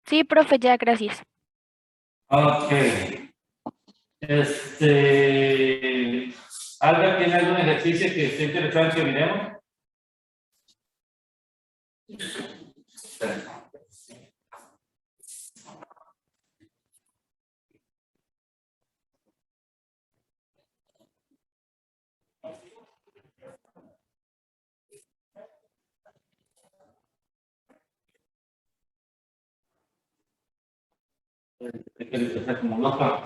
Sí, profe, ya, gracias. Ok. ¿Alguien tiene algún ejercicio que esté interesado en que miremos? Hay que empezar como loca.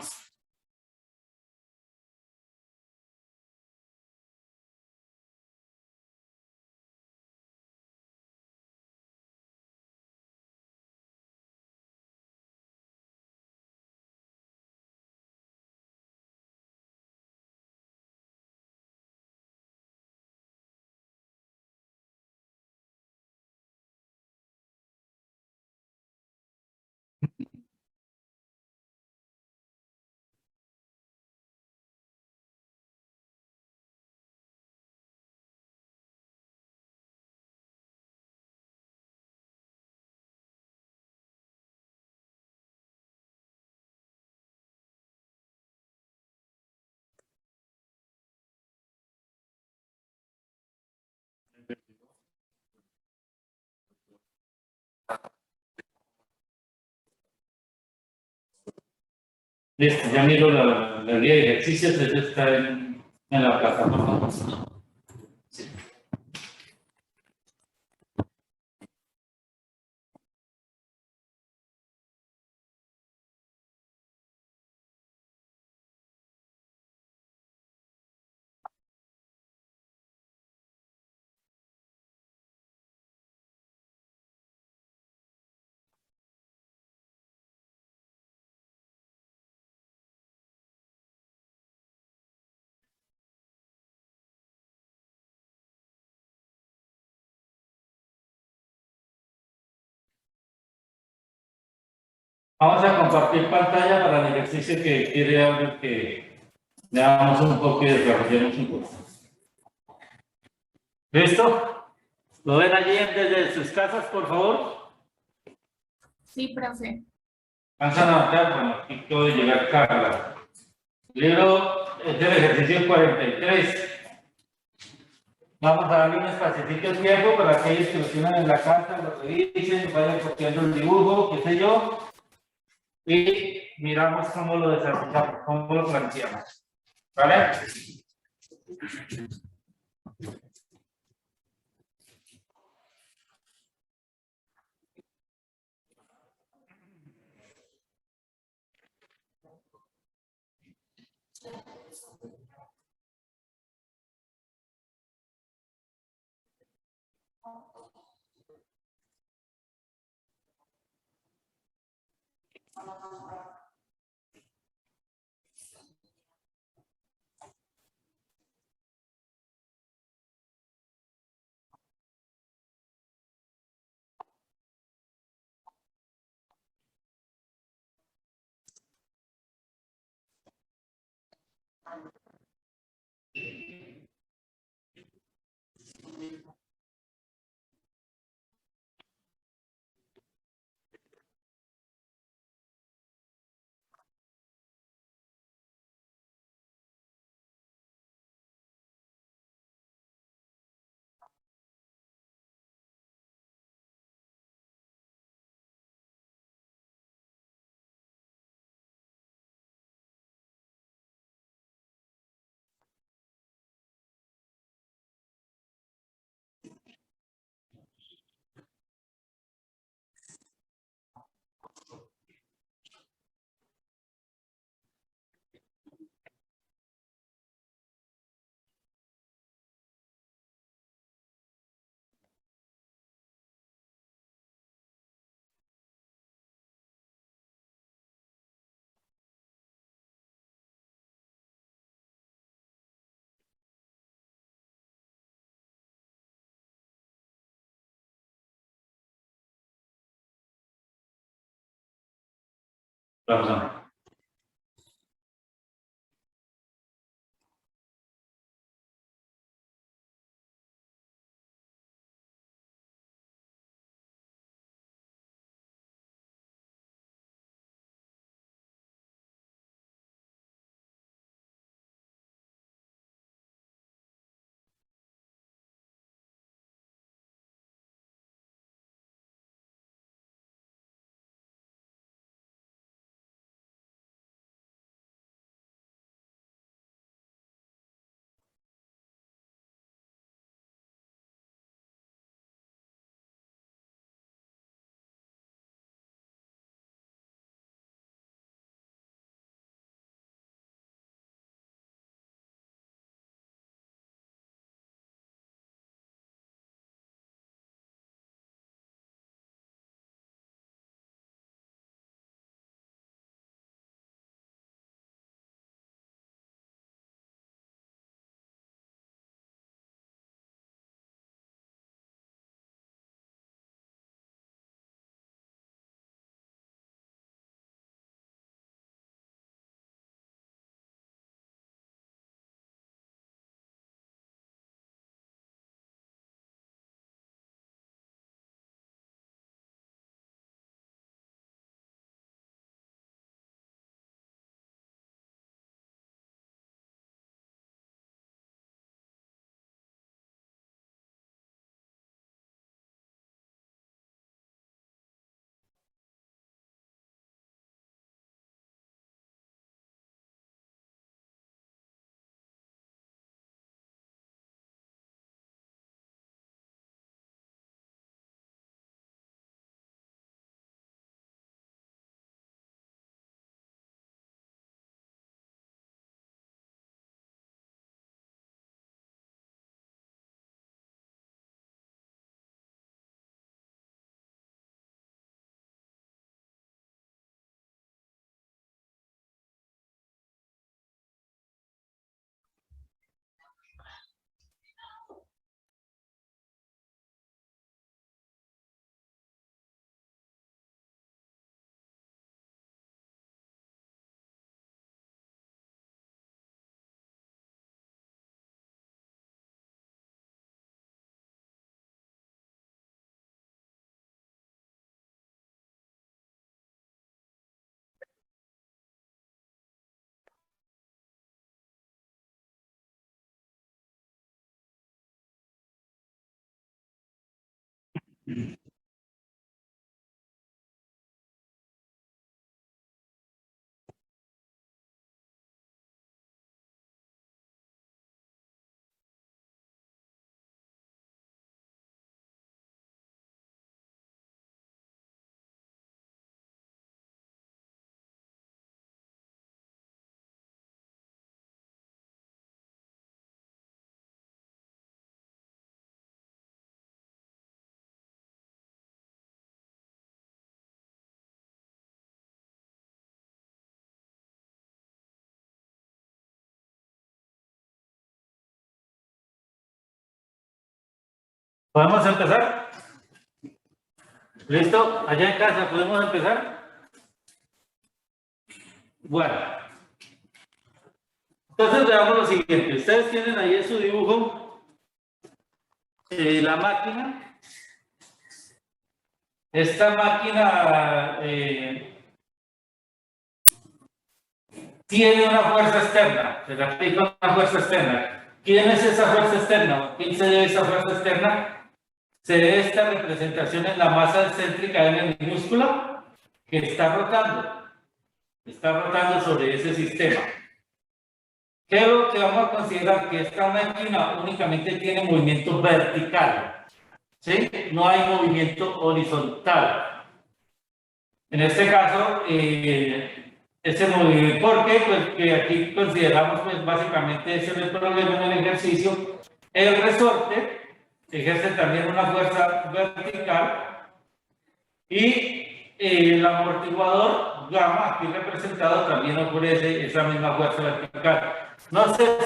Listo, ya miro la guía de ejercicios, está en la plataforma. Vamos a compartir pantalla para el ejercicio que quiere alguien que veamos un poco y desarrollemos un poco. ¿Listo? ¿Lo ven allí desde sus casas, por favor? Sí, profe. Vamos a anotar, bueno, aquí acabo de llegar Carla. Libro es del ejercicio 43. Vamos a darle un espacito de tiempo para que ellos que lo tienen en la casa, lo revisen, vayan copiando el dibujo, qué sé yo, y miramos cómo lo desarrollamos, cómo lo planteamos. ¿Vale? Vamos a ver. ¿Podemos empezar? ¿Listo? Allá en casa, ¿podemos empezar? Bueno. Entonces veamos lo siguiente. Ustedes tienen ahí en su dibujo la máquina. Esta máquina tiene una fuerza externa. Se le aplica una fuerza externa. ¿Quién es esa fuerza externa? ¿Quién se debe esa fuerza externa? Se debe esta representación en la masa excéntrica M minúscula que está rotando. Está rotando sobre ese sistema. ¿Qué es lo que vamos a considerar? Que esta máquina únicamente tiene movimiento vertical. ¿Sí? No hay movimiento horizontal. En este caso, ese movimiento, ¿por qué? Pues que aquí consideramos, pues básicamente ese es el problema en el ejercicio. El resorte ejerce también una fuerza vertical y el amortiguador gamma, aquí representado, también ofrece esa misma fuerza vertical. No sé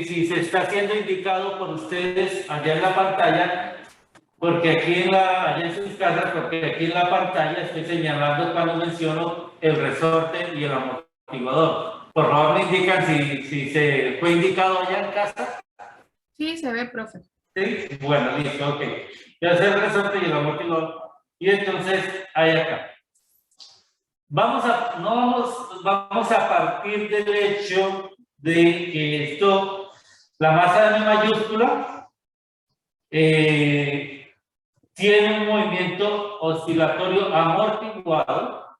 si se está siendo indicado por ustedes allá en la pantalla, porque aquí allá en sus casas, porque aquí en la pantalla estoy señalando cuando menciono el resorte y el amortiguador. Por favor, me indican si se fue indicado allá en casa. Sí, se ve, profe. Sí, bueno, listo, ok. Ya sé el resorte y el amortiguador. Y entonces, ahí acá. Vamos a partir del hecho de que la masa M mayúscula, tiene un movimiento oscilatorio amortiguado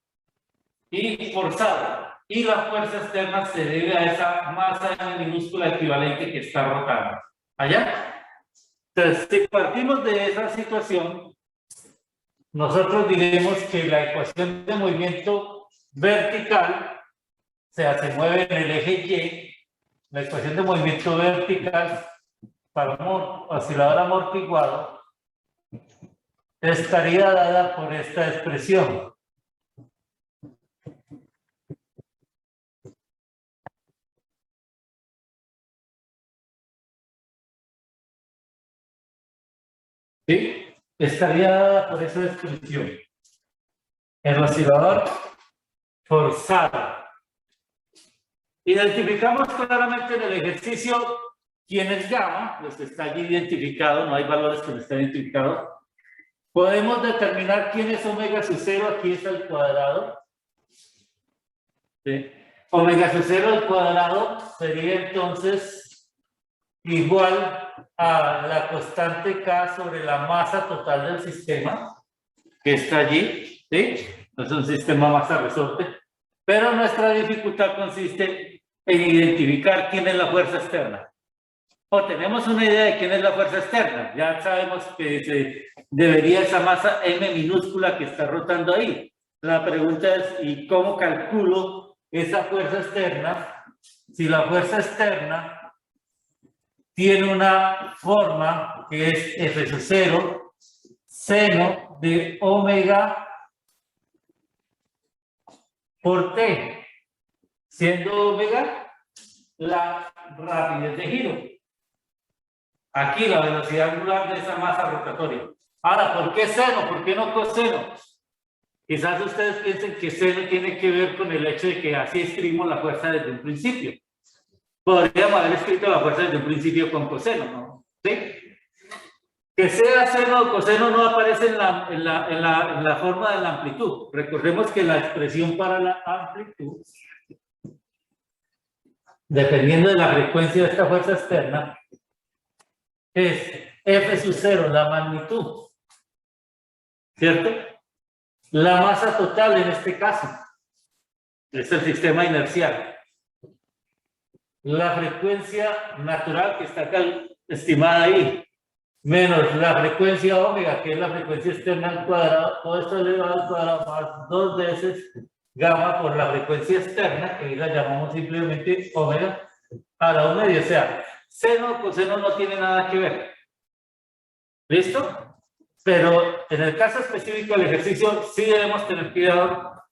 y forzado. Y la fuerza externa se debe a esa masa M minúscula equivalente que está rotando. ¿Allá? Entonces, si partimos de esa situación, nosotros diremos que la ecuación de movimiento vertical, o sea, se mueve en el eje Y, la ecuación de movimiento vertical para un oscilador amortiguado estaría dada por esta expresión. ¿Sí? Estaría dada por esa expresión. El oscilador forzado. Identificamos claramente en el ejercicio quién es gamma, pues está allí identificado, no hay valores que no estén identificados. Podemos determinar quién es omega sub 0, aquí está el cuadrado. ¿Sí? Omega sub 0 al cuadrado sería entonces igual a la constante K sobre la masa total del sistema, que está allí, ¿sí? Es un sistema masa-resorte, pero nuestra dificultad consiste en identificar quién es la fuerza externa. O tenemos una idea de quién es la fuerza externa, ya sabemos que debería esa masa M minúscula que está rotando ahí. La pregunta es, ¿y cómo calculo esa fuerza externa? Si la fuerza externa tiene una forma que es F sub 0 seno de omega por T, siendo omega la rapidez de giro. Aquí la velocidad angular de esa masa rotatoria. Ahora, ¿por qué seno? ¿Por qué no coseno? Quizás ustedes piensen que seno tiene que ver con el hecho de que así escribimos la fuerza desde un principio. Podríamos haber escrito la fuerza desde un principio con coseno, ¿no? ¿Sí? Que sea seno o coseno no aparece en la forma de la amplitud. Recordemos que la expresión para la amplitud, dependiendo de la frecuencia de esta fuerza externa, es F sub 0, la magnitud ¿cierto? La masa total en este caso es el sistema inercial. La frecuencia natural que está acá estimada ahí, menos la frecuencia omega, que es la frecuencia externa al cuadrado, todo esto elevado al cuadrado más 2 veces gamma por la frecuencia externa, que la llamamos simplemente omega, a la 1 media. O sea, seno o coseno no tiene nada que ver. ¿Listo? Pero en el caso específico del ejercicio, sí debemos tener cuidado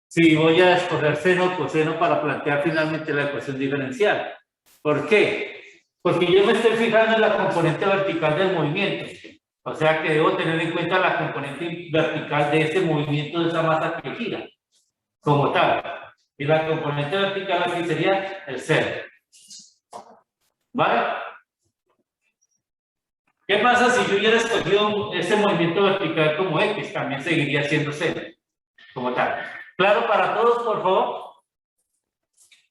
si voy a escoger seno o coseno para plantear finalmente la ecuación diferencial. ¿Por qué? Porque yo me estoy fijando en la componente vertical del movimiento. O sea que debo tener en cuenta la componente vertical de ese movimiento, de esa masa que gira, como tal. Y la componente vertical aquí sería el seno. ¿Vale? ¿Qué pasa si yo hubiera escogido ese movimiento vertical como X? También seguiría siendo seno, como tal. ¿Claro para todos, por favor?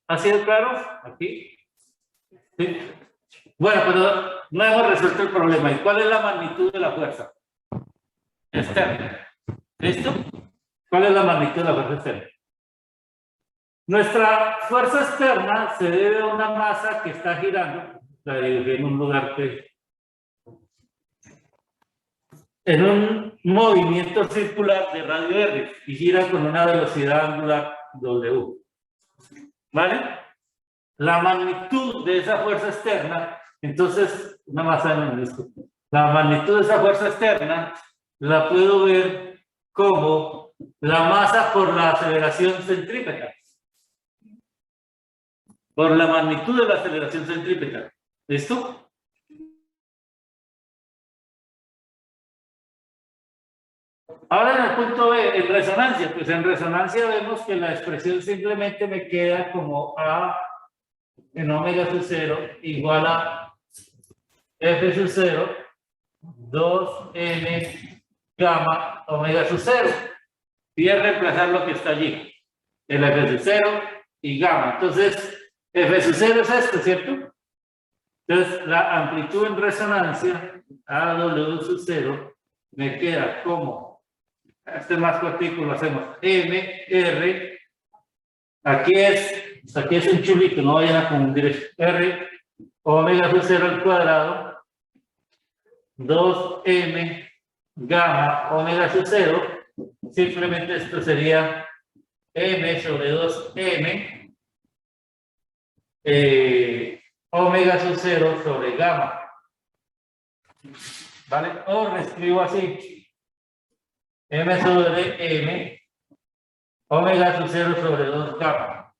¿Ha sido claro? Aquí. ¿Sí? Bueno, pero no hemos resuelto el problema. ¿Y cuál es la magnitud de la fuerza externa? ¿Listo? ¿Cuál es la magnitud de la fuerza externa? Nuestra fuerza externa se debe a una masa que está girando, la dibujé en un lugar en un movimiento circular de radio R y gira con una velocidad angular W. ¿Vale? La magnitud de esa fuerza externa, entonces, una masa de menisco. La magnitud de esa fuerza externa la puedo ver como la masa por la aceleración centrípeta. Por la magnitud de la aceleración centrípeta. ¿Listo? Ahora en el punto B, en resonancia, pues en resonancia vemos que la expresión simplemente me queda como A en omega sub 0 igual a F sub 0, 2N gamma omega sub 0. Y es reemplazar lo que está allí, el F sub 0 y gamma. Entonces, F sub 0 es esto, ¿cierto? Entonces, la amplitud en resonancia, AW sub 0, me queda como, este más cortico lo hacemos, MR, aquí es un chulito, no vayan a confundir, R, omega sub 0 al cuadrado, 2M, gamma, omega sub 0, simplemente esto sería M sobre 2M, omega sub 0 sobre gamma. ¿Vale? O reescribo así. M sobre M, omega sub 0 sobre 2 gamma.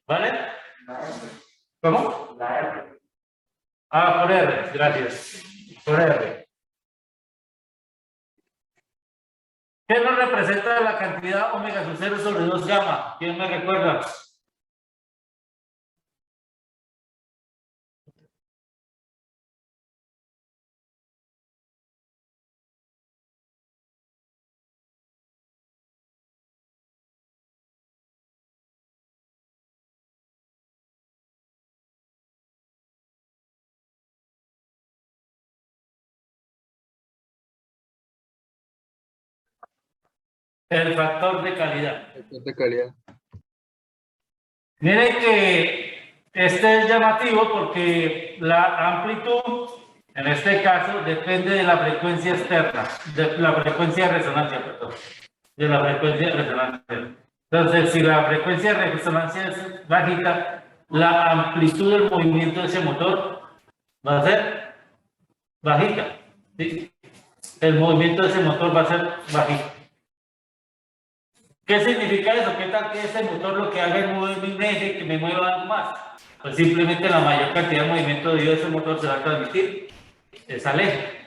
¿Vale? ¿Cómo? Ah, por R, gracias. Por R. ¿Qué nos representa la cantidad omega sub 0 sobre 2 gamma? ¿Quién me recuerda? El factor de calidad. De calidad. Miren que este es llamativo porque la amplitud, en este caso, depende de la frecuencia externa, de la frecuencia de resonancia, perdón, de la frecuencia de resonancia. Entonces, si la frecuencia de resonancia es bajita, la amplitud del movimiento de ese motor va a ser bajita. ¿Sí? El movimiento de ese motor va a ser bajito. ¿Qué significa eso? ¿Qué tal que ese motor lo que haga es mover mi eje, que me mueva algo más? Pues simplemente la mayor cantidad de movimiento de ese motor se va a transmitir es al eje.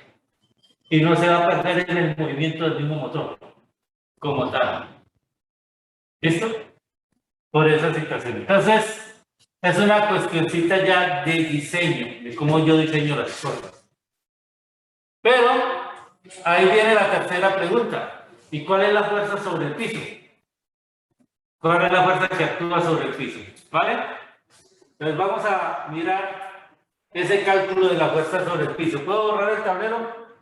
Y no se va a perder en el movimiento del mismo motor, como tal. ¿Listo? Por esa situación. Entonces, es una cuestioncita ya de diseño, de cómo yo diseño las cosas. Pero, ahí viene la tercera pregunta. ¿Y cuál es la fuerza sobre el piso? ¿Cuál es la fuerza que actúa sobre el piso? ¿Vale? Entonces vamos a mirar ese cálculo de la fuerza sobre el piso. ¿Puedo borrar el tablero?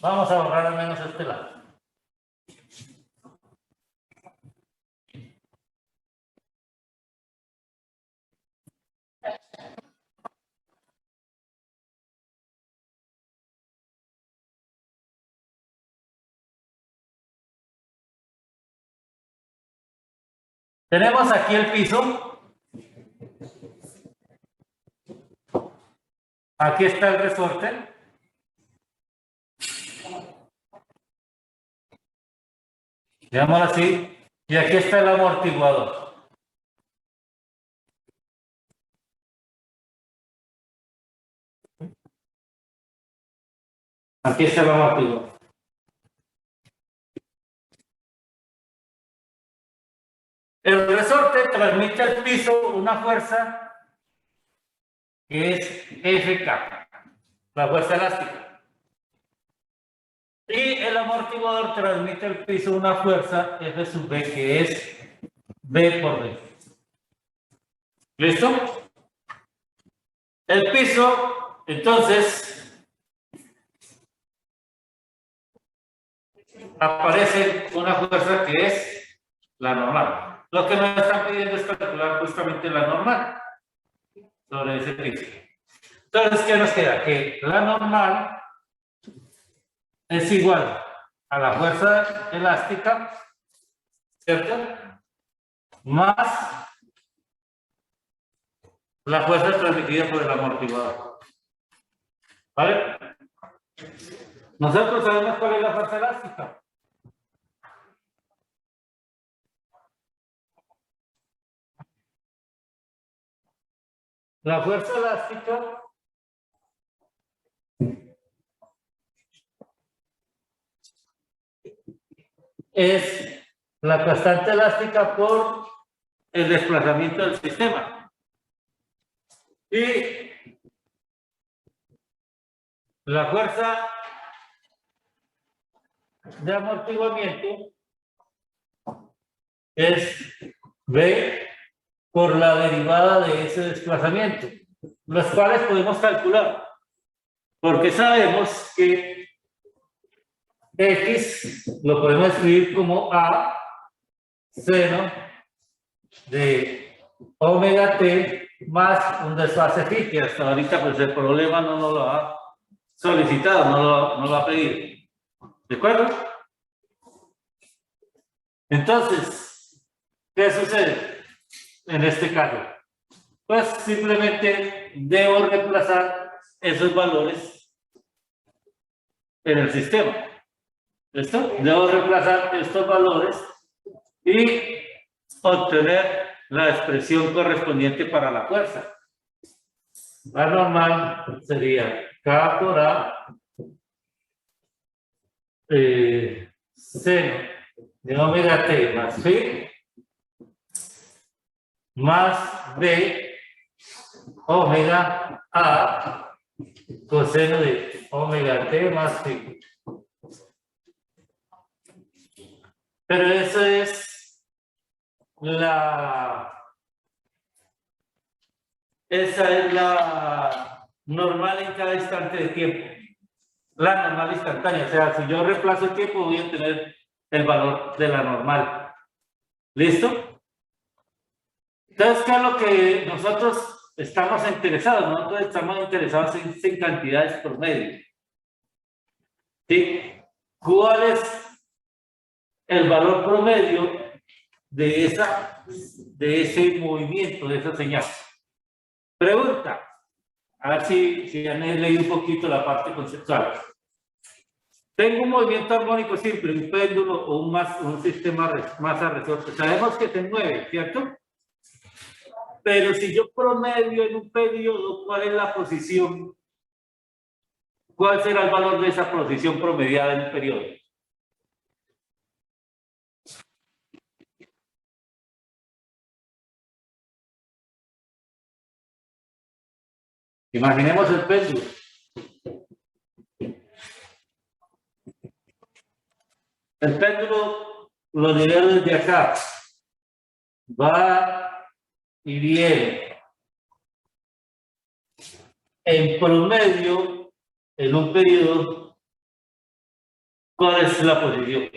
Vamos a borrar al menos este lado. Tenemos aquí el piso. Aquí está el resorte. Digámoslo así. Y aquí está el amortiguador. Aquí está el amortiguador. El resorte transmite al piso una fuerza que es FK, la fuerza elástica. Y el amortiguador transmite al piso una fuerza F sub B que es B por D. ¿Listo? El piso, entonces, aparece una fuerza que es la normal. Lo que nos están pidiendo es calcular justamente la normal sobre ese piso. Entonces, ¿qué nos queda? Que la normal es igual a la fuerza elástica, ¿cierto? Más la fuerza transmitida por el amortiguador. ¿Vale? Nosotros sabemos cuál es la fuerza elástica. La fuerza elástica es la constante elástica por el desplazamiento del sistema. Y la fuerza de amortiguamiento es B por la derivada de ese desplazamiento, los cuales podemos calcular, porque sabemos que X lo podemos escribir como A seno de omega t más un desfase phi, que hasta ahorita pues el problema no nos lo ha solicitado, no lo ha pedido. ¿De acuerdo? Entonces, ¿qué sucede en este caso? Pues simplemente debo reemplazar esos valores en el sistema. ¿Listo? Debo reemplazar estos valores y obtener la expresión correspondiente para la fuerza. La normal sería K por A seno de omega t más phi más b omega A coseno de omega t más phi. Pero eso es esa es la normal en cada instante de tiempo. La normal instantánea. O sea, si yo reemplazo el tiempo, voy a tener el valor de la normal. ¿Listo? Entonces, ¿qué es lo que nosotros estamos interesados? Nosotros estamos interesados en cantidades promedio. ¿Sí? ¿Cuál es el valor promedio de ese movimiento, de esa señal? Pregunta. A ver si han leído un poquito la parte conceptual. Tengo un movimiento armónico simple, un péndulo o un sistema masa resorte. Sabemos que se mueve, ¿cierto? Pero si yo promedio en un periodo, ¿cuál es la posición? ¿Cuál será el valor de esa posición promediada en un periodo? Imaginemos el péndulo. El péndulo lo libero desde acá. Va y viene. En promedio, en un periodo, ¿Cuál es la posición?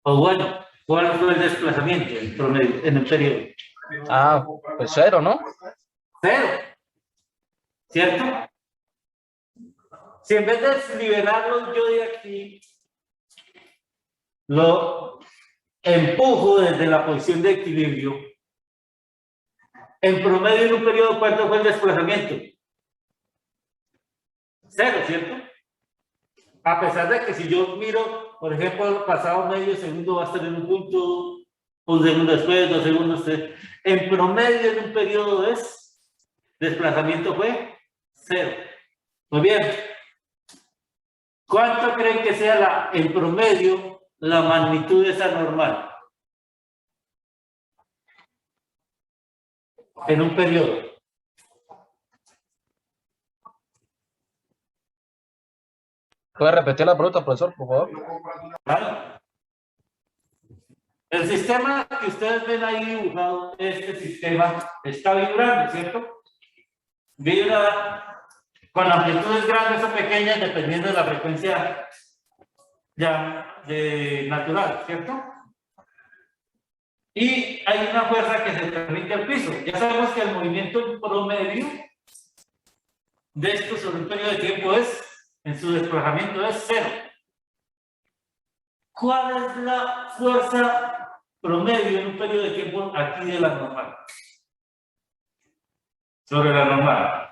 O bueno, ¿cuál fue el desplazamiento en promedio, en el periodo? Ah, pues 0, ¿no? 0. ¿Cierto? Si en vez de liberarlo yo de aquí, lo empujo desde la posición de equilibrio, en promedio en un periodo, ¿cuánto fue el desplazamiento? 0, ¿cierto? A pesar de que si yo miro, por ejemplo, pasado medio segundo va a estar en un punto, un segundo después, 2 segundos, 3. En promedio en un periodo es, desplazamiento fue 0. Muy bien. ¿Cuánto creen que sea en promedio la magnitud de esa normal? En un periodo. ¿Puede repetir la pregunta, profesor, por favor? Claro. El sistema que ustedes ven ahí dibujado, este sistema está vibrando, ¿cierto? Vibra con amplitudes grandes o pequeñas dependiendo de la frecuencia ya natural, ¿cierto? Y hay una fuerza que se transmite al piso. Ya sabemos que el movimiento promedio de esto sobre un periodo de tiempo en su desplazamiento es 0. ¿Cuál es la fuerza promedio en un periodo de tiempo aquí de la normal? Sobre la normal.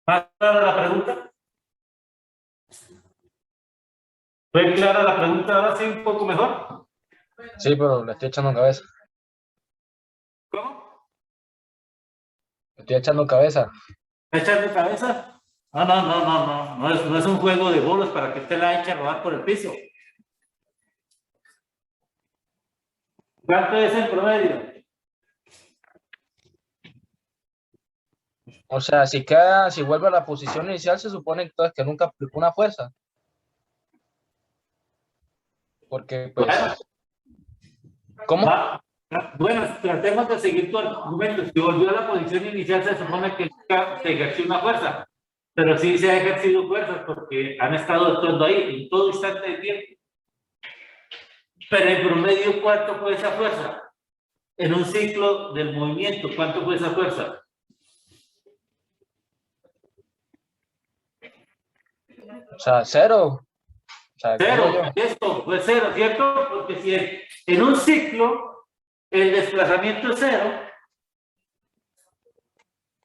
¿Más clara la pregunta? ¿Fue clara la pregunta ahora sí un poco mejor? Sí, pero le estoy echando cabeza. ¿Cómo? Le estoy echando cabeza. ¿Echar cabeza? No es un juego de bolos para que usted la eche a rodar por el piso. ¿Cuánto es el promedio? O sea, si vuelve a la posición inicial, se supone entonces que nunca aplicó una fuerza. Porque, pues, Bueno, ¿cómo? bueno, tratemos de seguir tu argumento. Si volvió a la posición inicial, se supone que se ejerció una fuerza. Pero sí se ha ejercido fuerzas porque han estado actuando ahí en todo instante de tiempo. Pero en promedio, ¿cuánto fue esa fuerza? En un ciclo del movimiento, ¿cuánto fue esa fuerza? O sea, 0. O sea, digo 0. yo. Esto fue 0, ¿cierto? Porque si en un ciclo el desplazamiento es 0,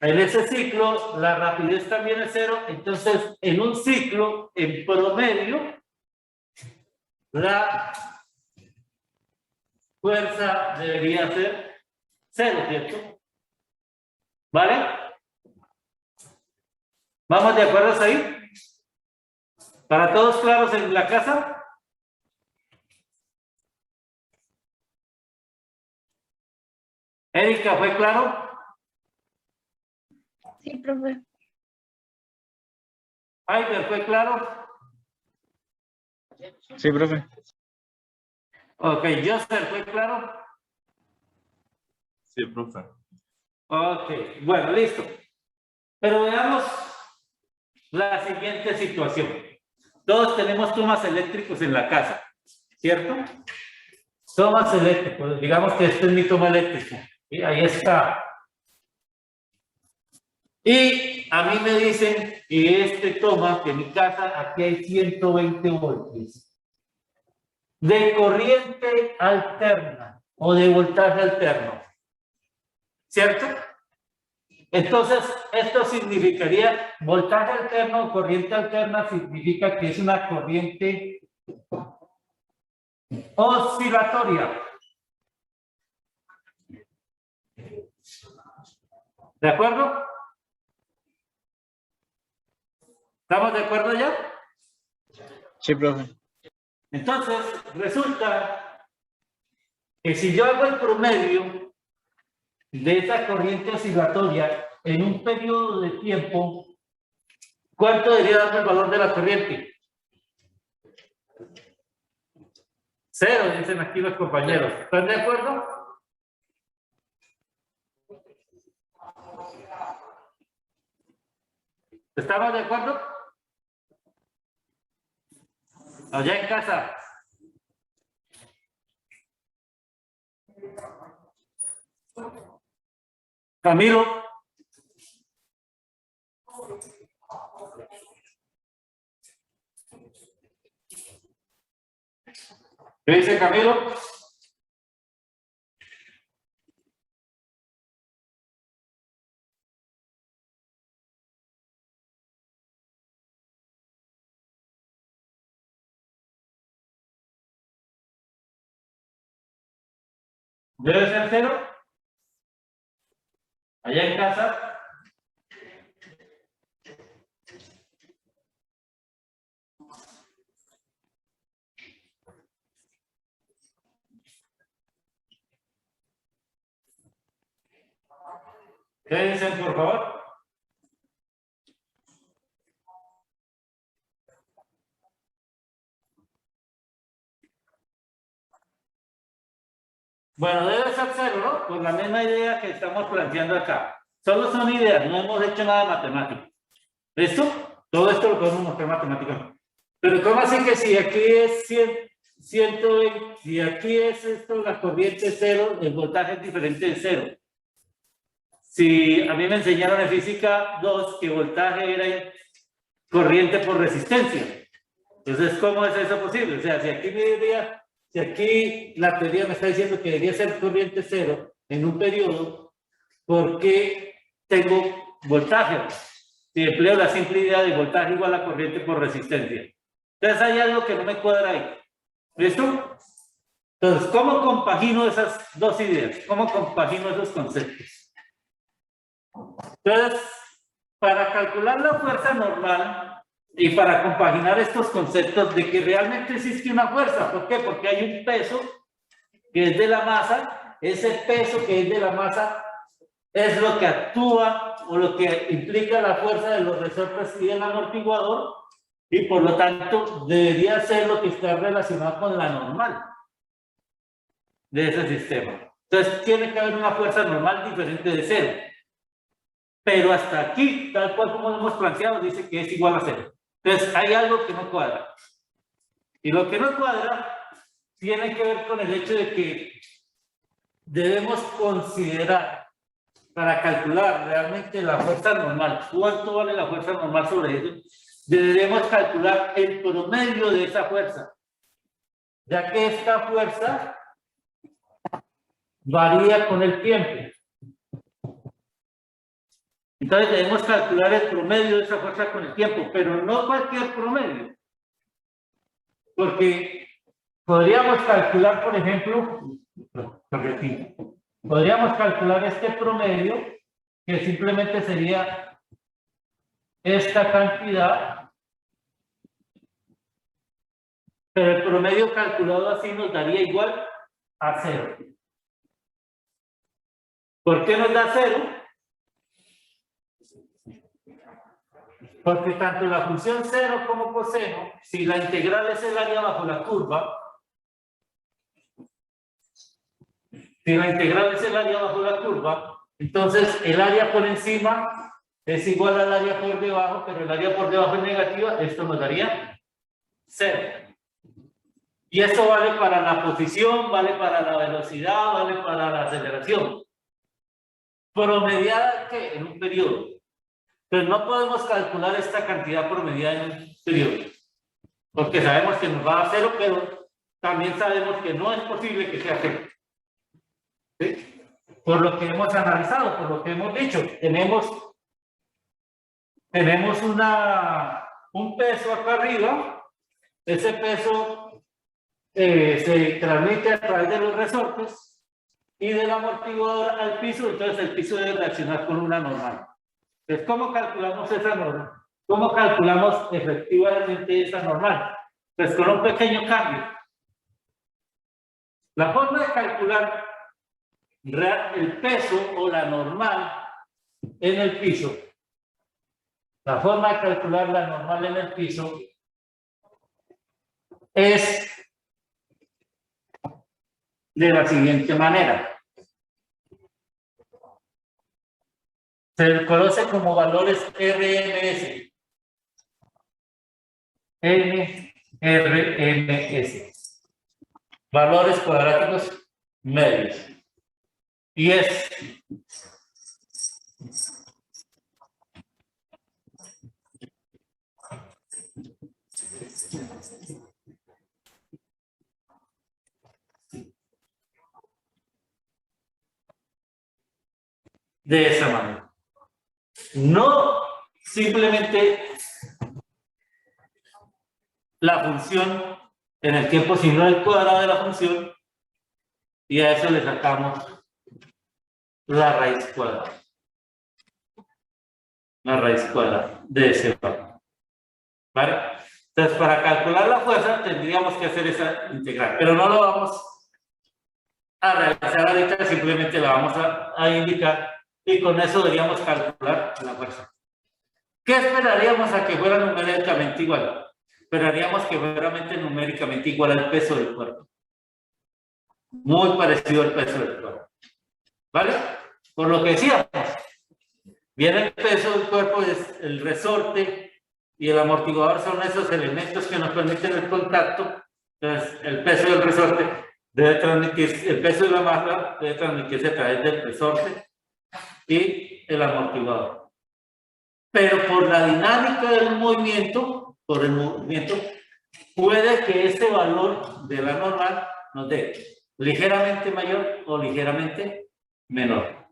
en ese ciclo la rapidez también es 0, entonces en un ciclo, en promedio, la fuerza debería ser 0, ¿cierto? ¿Vale? ¿Vamos de acuerdo ahí? ¿Para todos claros en la casa? Erika, ¿fue claro? Sí, profe. Aider, ¿fue claro? Sí, profe. Ok, Joseph, ¿fue claro? Sí, profe. Ok, bueno, listo. Pero veamos la siguiente situación. Todos tenemos tomas eléctricos en la casa, ¿cierto? Tomas eléctricos, digamos que este es mi toma eléctrica. Y ahí está. Y a mí me dicen que este toma, que en mi casa, aquí hay 120 voltios de corriente alterna o de voltaje alterno, ¿cierto? Entonces, esto significaría, voltaje alterno o corriente alterna significa que es una corriente oscilatoria. ¿De acuerdo? ¿Estamos de acuerdo ya? Sí, profe. Entonces, resulta que si yo hago el promedio de esa corriente oscilatoria en un periodo de tiempo, ¿cuánto debería darme el valor de la corriente? Cero, dicen aquí los compañeros. ¿Están de acuerdo? ¿Estamos de acuerdo? Allá en casa. Camilo. ¿Qué dice Camilo? ¿Debe ser cero? Allá en casa. ¿Qué dicen, por favor? Bueno, debe ser cero, ¿no? Por la misma idea que estamos planteando acá. Solo son ideas, no hemos hecho nada de matemático. ¿Listo? Todo esto lo podemos mostrar matemáticamente. Pero ¿cómo así que si aquí es 120, si aquí es esto, la corriente es cero, el voltaje es diferente de cero? Si a mí me enseñaron en física 2 que voltaje era corriente por resistencia. Entonces, ¿cómo es eso posible? O sea, si aquí la teoría me está diciendo que debería ser corriente cero en un periodo, ¿por qué tengo voltaje? Si empleo la simple idea de voltaje igual a corriente por resistencia. Entonces hay algo que no me cuadra ahí. ¿Listo? Entonces, ¿cómo compagino esas dos ideas? ¿Cómo compagino esos conceptos? Entonces, para calcular la fuerza normal y para compaginar estos conceptos de que realmente existe una fuerza, ¿por qué? Porque hay un peso que es de la masa, ese peso que es de la masa es lo que actúa o lo que implica la fuerza de los resortes y del amortiguador, y por lo tanto debería ser lo que está relacionado con la normal de ese sistema. Entonces tiene que haber una fuerza normal diferente de cero. Pero hasta aquí, tal cual como lo hemos planteado, dice que es igual a cero. Entonces hay algo que no cuadra. Y lo que no cuadra tiene que ver con el hecho de que debemos considerar, para calcular realmente la fuerza normal, cuánto vale la fuerza normal sobre eso, debemos calcular el promedio de esa fuerza, ya que esta fuerza varía con el tiempo. Entonces debemos calcular el promedio de esa fuerza con el tiempo, pero no cualquier promedio. Porque podríamos calcular, por ejemplo, podríamos calcular este promedio, que simplemente sería esta cantidad, pero el promedio calculado así nos daría igual a cero. ¿Por qué nos da cero? Porque tanto la función seno como coseno, si la integral es el área bajo la curva, entonces el área por encima es igual al área por debajo, pero el área por debajo es negativa, esto nos daría cero. Y eso vale para la posición, vale para la velocidad, vale para la aceleración. ¿Promediada qué? En un periodo. Pero no podemos calcular esta cantidad promediada en un periodo, porque sabemos que nos va a cero, pero también sabemos que no es posible que sea cero. ¿Sí? Por lo que hemos analizado, por lo que hemos dicho, tenemos un peso acá arriba, ese peso se transmite a través de los resortes y del amortiguador al piso, entonces el piso debe reaccionar con una normal. Entonces, ¿cómo calculamos esa normal? ¿Cómo calculamos efectivamente esa normal? Pues con un pequeño cambio. La forma de calcular el peso o la normal en el piso, la forma de calcular la normal en el piso es de la siguiente manera. Se les conoce como valores RMS. RMS. Valores cuadráticos medios. Y es de esa manera. No simplemente la función en el tiempo, sino el cuadrado de la función, y a eso le sacamos la raíz cuadrada. La raíz cuadrada de ese valor. ¿Vale? Entonces, para calcular la fuerza tendríamos que hacer esa integral, pero no lo vamos a realizar ahorita, simplemente la vamos a indicar y con eso deberíamos calcular la fuerza. ¿Qué esperaríamos a que fuera numéricamente igual? Esperaríamos que fuera numéricamente igual al peso del cuerpo. Muy parecido al peso del cuerpo. ¿Vale? Por lo que decíamos, viene el peso del cuerpo, es el resorte y el amortiguador son esos elementos que nos permiten el contacto. Entonces, el peso del resorte debe transmitirse, el peso de la masa debe transmitirse a través del resorte y el amortiguador. Pero por la dinámica del movimiento, puede que este valor de la normal nos dé ligeramente mayor o ligeramente menor.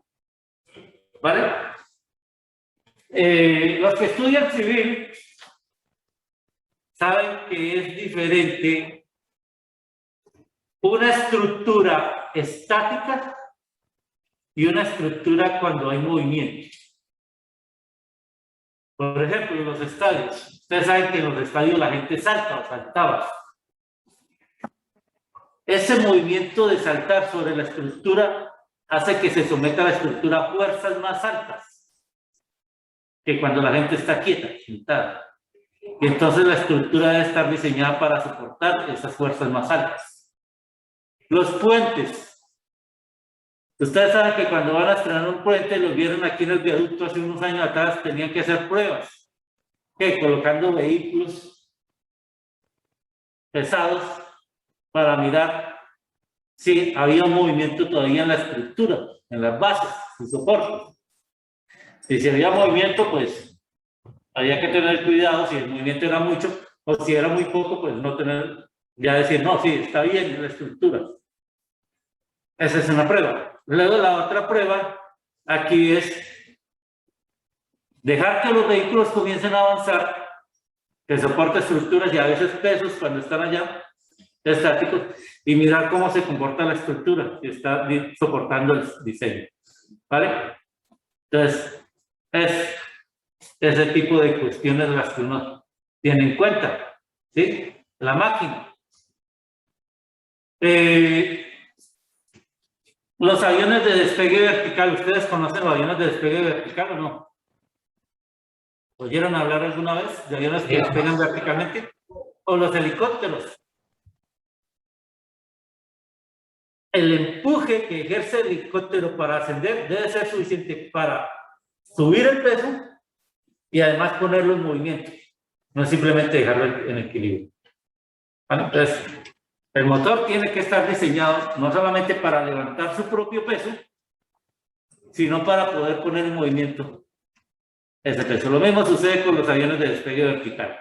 ¿Vale? Los que estudian civil saben que es diferente una estructura estática y una estructura cuando hay movimiento. Por ejemplo, en los estadios. Ustedes saben que en los estadios la gente salta o saltaba. Ese movimiento de saltar sobre la estructura hace que se someta a la estructura a fuerzas más altas que cuando la gente está quieta, sentada. Y entonces la estructura debe estar diseñada para soportar esas fuerzas más altas. Los puentes. Ustedes saben que cuando van a estrenar un puente, lo vieron aquí en el viaducto hace unos años atrás, tenían que hacer pruebas, que colocando vehículos pesados para mirar si había un movimiento todavía en la estructura, en las bases, en soporte. Y si había movimiento, pues había que tener cuidado si el movimiento era mucho o si era muy poco, pues no tener, ya decir, no, sí, está bien la estructura. Esa es una prueba. Luego la otra prueba aquí es dejar que los vehículos comiencen a avanzar, que soporte estructuras y a veces pesos cuando están allá, estáticos, y mirar cómo se comporta la estructura, si está soportando el diseño. ¿Vale? Entonces, es ese tipo de cuestiones las que uno tiene en cuenta. ¿Sí? La máquina. Los aviones de despegue vertical, ¿ustedes conocen los aviones de despegue vertical o no? ¿Oyeron hablar alguna vez de aviones que despegan verticalmente? ¿O los helicópteros? El empuje que ejerce el helicóptero para ascender debe ser suficiente para subir el peso y además ponerlo en movimiento. No es simplemente dejarlo en equilibrio. ¿Vale? Entonces, el motor tiene que estar diseñado no solamente para levantar su propio peso, sino para poder poner en movimiento ese peso. Lo mismo sucede con los aviones de despegue vertical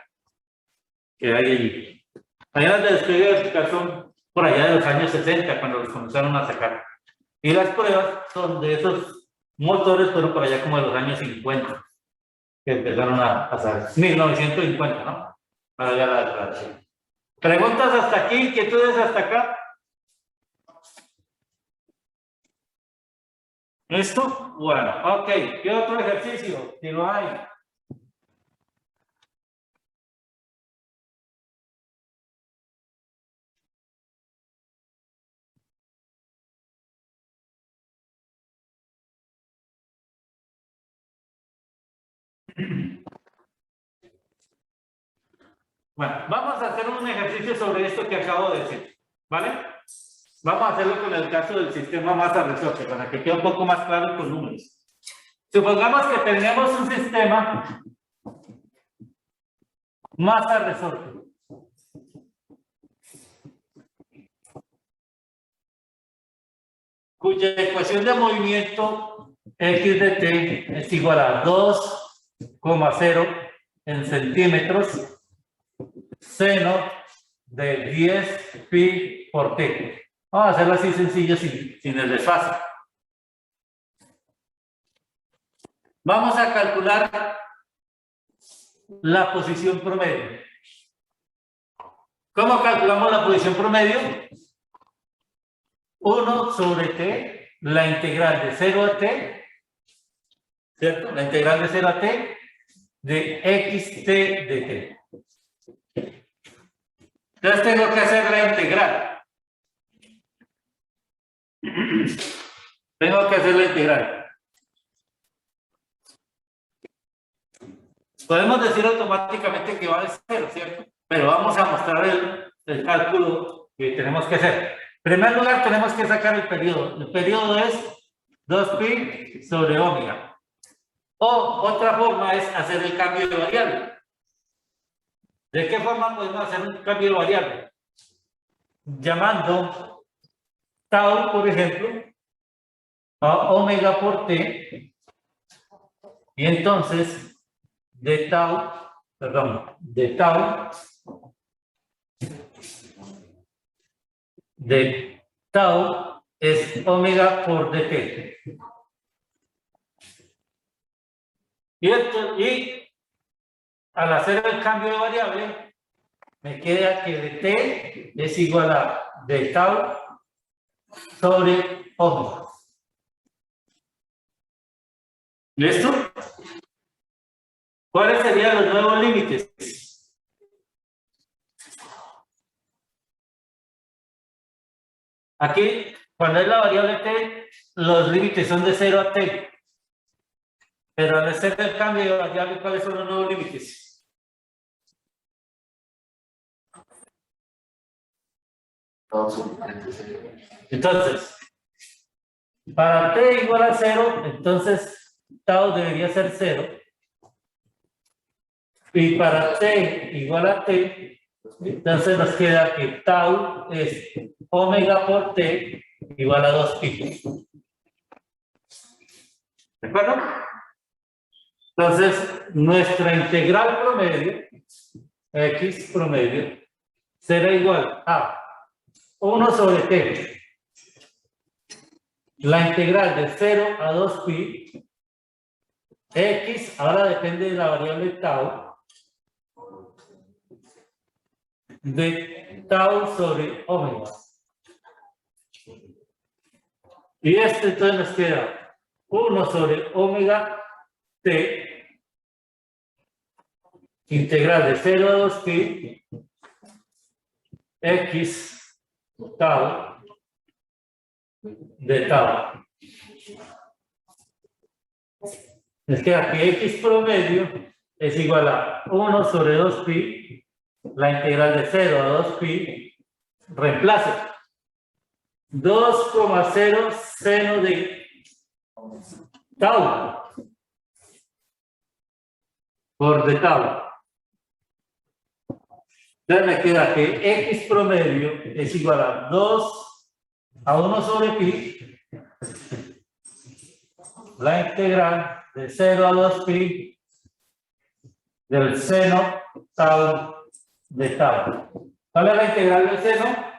que hay allí. Aviones de despegue vertical son por allá de los años 60 cuando los comenzaron a sacar. Y las pruebas son de esos motores, fueron por allá como de los años 50 que empezaron a salir. 1950, ¿no? Para allá la declaración. ¿Preguntas hasta aquí? ¿Inquietudes hasta acá? ¿Listo? Bueno, ok. ¿Qué otro ejercicio? Si lo hay. Bueno, vamos a hacer un ejercicio sobre esto que acabo de decir, ¿vale? Vamos a hacerlo con el caso del sistema masa-resorte, para que quede un poco más claro con números. Supongamos que tenemos un sistema masa-resorte. Cuya ecuación de movimiento x de t es igual a 2,0 en centímetros seno de 10 pi por t. Vamos a hacerlo así sencillo sin el desfase. Vamos a calcular la posición promedio. ¿Cómo calculamos la posición promedio? 1 sobre t, la integral de 0 a t, ¿cierto? La integral de 0 a t de xt de t. Entonces tengo que hacer la integral. Tengo que hacer la integral. Podemos decir automáticamente que vale 0, ¿cierto? Pero vamos a mostrar el cálculo que tenemos que hacer. En primer lugar, tenemos que sacar el periodo. El periodo es 2pi sobre omega. O otra forma es hacer el cambio de variable. ¿De qué forma podemos hacer un cambio de variable? Llamando tau, por ejemplo, a omega por t. Y entonces, de tau es omega por dt. Y al hacer el cambio de variable, me queda que dt es igual a de tau sobre omega. ¿Listo? ¿Cuáles serían los nuevos límites? Aquí, cuando es la variable t, los límites son de 0 a t. Pero al hacer el cambio de variable, ¿cuáles son los nuevos límites? Entonces, para t igual a 0, entonces tau debería ser 0. Y para t igual a t, entonces nos queda que tau es omega por t igual a 2pi. ¿De acuerdo? Entonces, nuestra integral promedio, x promedio, será igual a 1 sobre t. La integral de 0 a 2pi, x, ahora depende de la variable tau, de tau sobre omega. Y entonces nos queda 1 sobre omega t, integral de 0 a 2pi, x tau de tau. Nos queda que x promedio es igual a 1 sobre 2pi, la integral de 0 a 2pi, reemplace 2,0 seno de tau por de tau. Entonces me queda que x promedio es igual a 2 a 1 sobre pi, la integral de 0 a 2pi del seno tau de tau. ¿Cuál es la integral del seno?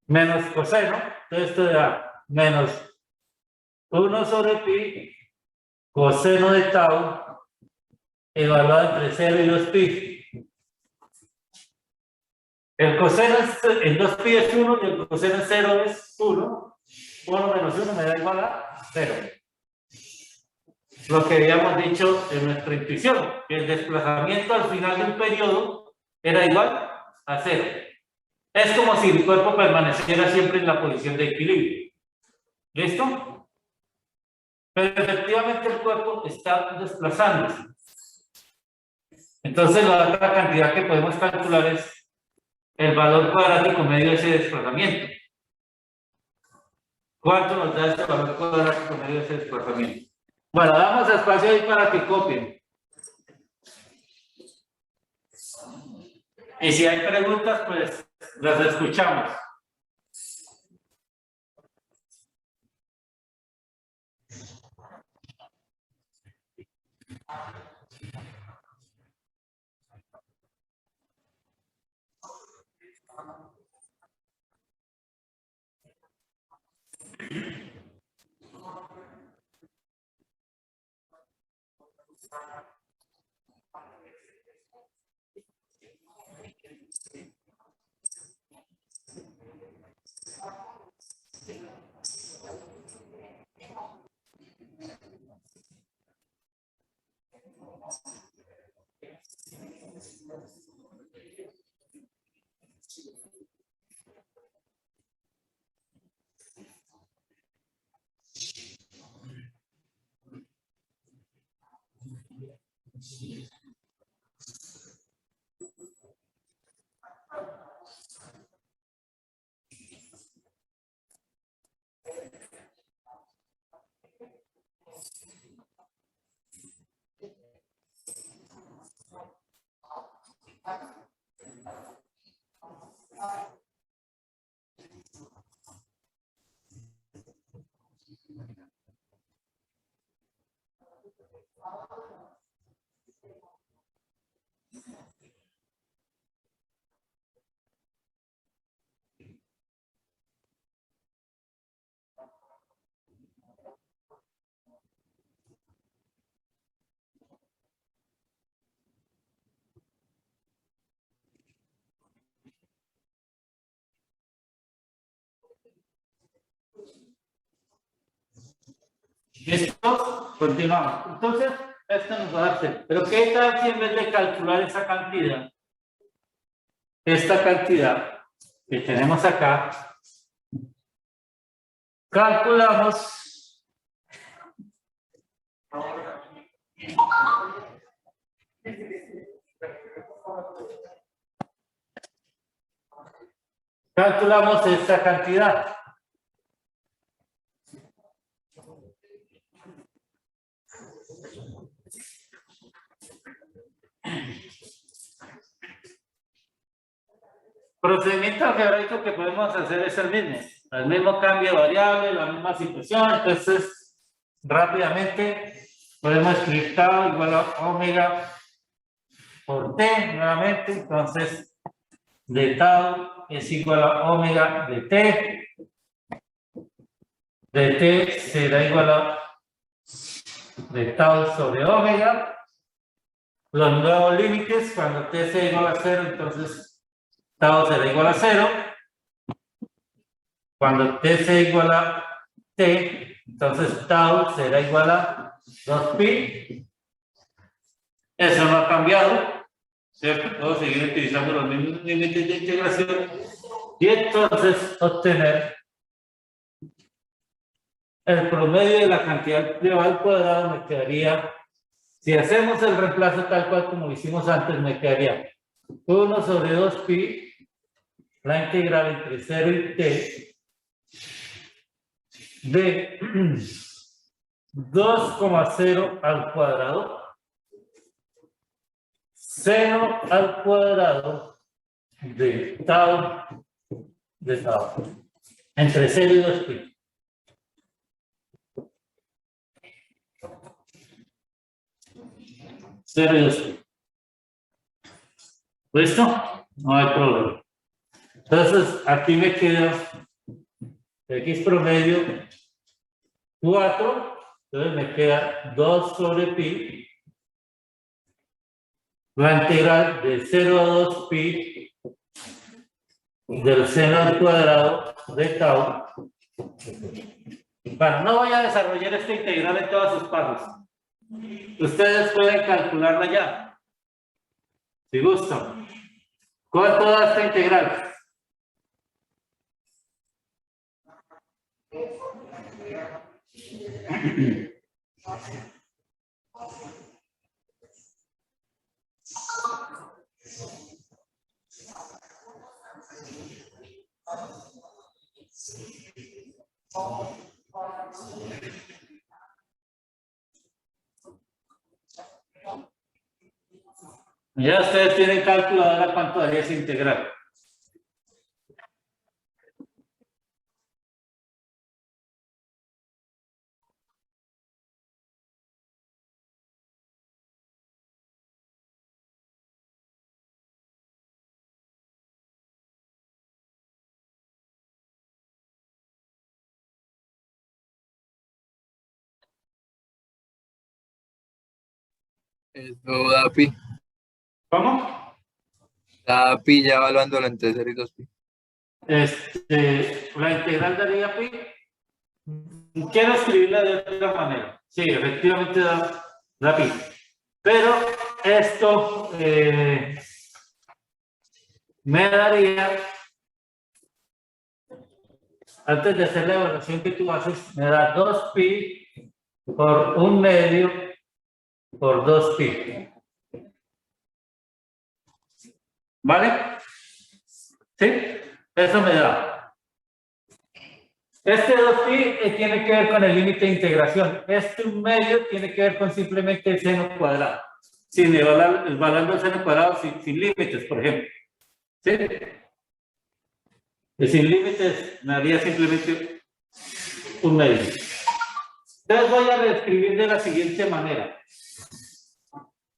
Menos coseno. Entonces esto da menos 1 sobre pi coseno de tau evaluado entre 0 y 2pi. El coseno es, el 2pi es 1 y el coseno es 0 es 1. 1 menos 1 me da igual a 0. Lo que habíamos dicho en nuestra intuición, que el desplazamiento al final de un periodo era igual a 0. Es como si el cuerpo permaneciera siempre en la posición de equilibrio. ¿Listo? Pero efectivamente el cuerpo está desplazándose. Entonces la otra cantidad que podemos calcular es el valor cuadrático medio de ese desplazamiento. ¿Cuánto nos da este valor cuadrático medio de ese desplazamiento? Bueno, damos espacio ahí para que copien. Y si hay preguntas, pues las escuchamos. ¿Listo? Continuamos. Entonces, esto nos va a hacer. Pero ¿qué tal si en vez de calcular esa cantidad, esta cantidad que tenemos acá, calculamos esta cantidad? Procedimiento algebraico que podemos hacer es el mismo cambio de variable, la misma situación. Entonces, rápidamente podemos escribir tau igual a omega por t nuevamente. Entonces, de tau es igual a omega de t será igual a de tau sobre omega. Los nuevos límites, cuando t sea igual a 0, entonces tau será igual a 0. Cuando t sea igual a t, entonces tau será igual a 2pi. Eso no ha cambiado, ¿cierto? Puedo seguir utilizando los mismos límites de integración y entonces obtener el promedio de la cantidad privada al cuadrado. Me quedaría, si hacemos el reemplazo tal cual como lo hicimos antes, me quedaría 1 sobre 2pi, la integral entre 0 y t, de 2,0 al cuadrado, seno al cuadrado de tau, entre 0 y 2pi. ¿Listo? No hay problema. Entonces, aquí me queda x promedio 4, entonces me queda 2 sobre pi, la integral de 0 a 2pi del seno al cuadrado de tau. Bueno, no voy a desarrollar esta integral en todas sus pasos. Ustedes pueden calcularla ya, si gustan. ¿Cuánto da esta integral? Ya ustedes tienen cálculo ahora cuánto daría ese integral. Esto da pi. ¿Cómo? Da pi ya evaluándolo entre 0 y 2 pi. La integral daría pi. Quiero escribirla de otra manera. Sí, efectivamente da pi. Pero esto me daría, antes de hacer la evaluación que tú haces, me da 2pi por 1/2 por 2pi. ¿Vale? ¿Sí? Eso me da. Este 2pi tiene que ver con el límite de integración. Este 1/2 tiene que ver con simplemente el seno cuadrado. Sin evaluando el seno cuadrado sin límites, por ejemplo. ¿Sí? Y sin límites me daría simplemente 1/2. Entonces voy a reescribir de la siguiente manera.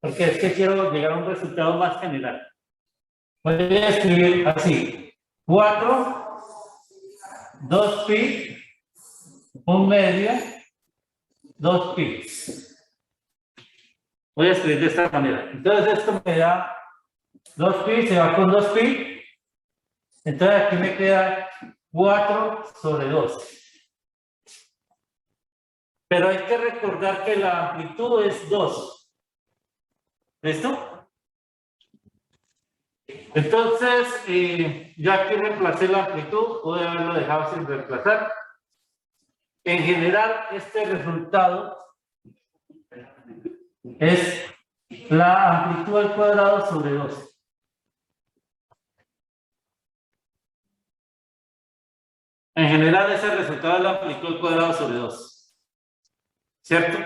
Porque es que quiero llegar a un resultado más general. Voy a escribir así. 4, 2pi, 1/2, 2pi. Voy a escribir de esta manera. Entonces esto me da 2pi, se va con 2pi. Entonces aquí me queda 4 sobre 2. Pero hay que recordar que la amplitud es 2. ¿Listo? Entonces, yo aquí reemplacé la amplitud, pude haberlo dejado sin reemplazar. En general, este resultado es la amplitud al cuadrado sobre 2. En general es el resultado de la amplitud al cuadrado sobre 2. ¿Cierto?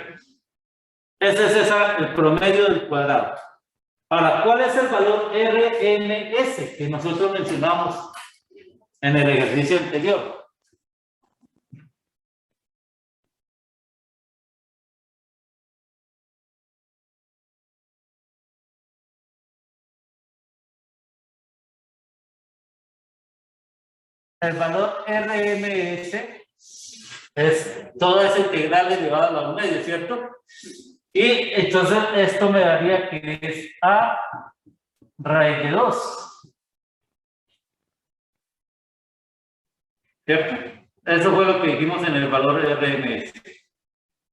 Ese es el promedio del cuadrado. Ahora, ¿cuál es el valor RMS que nosotros mencionamos en el ejercicio anterior? El valor RMS es toda esa integral elevada a la 1/2, ¿cierto? Y entonces esto me daría que es A raíz de 2. ¿Cierto? Eso fue lo que dijimos en el valor de RMS.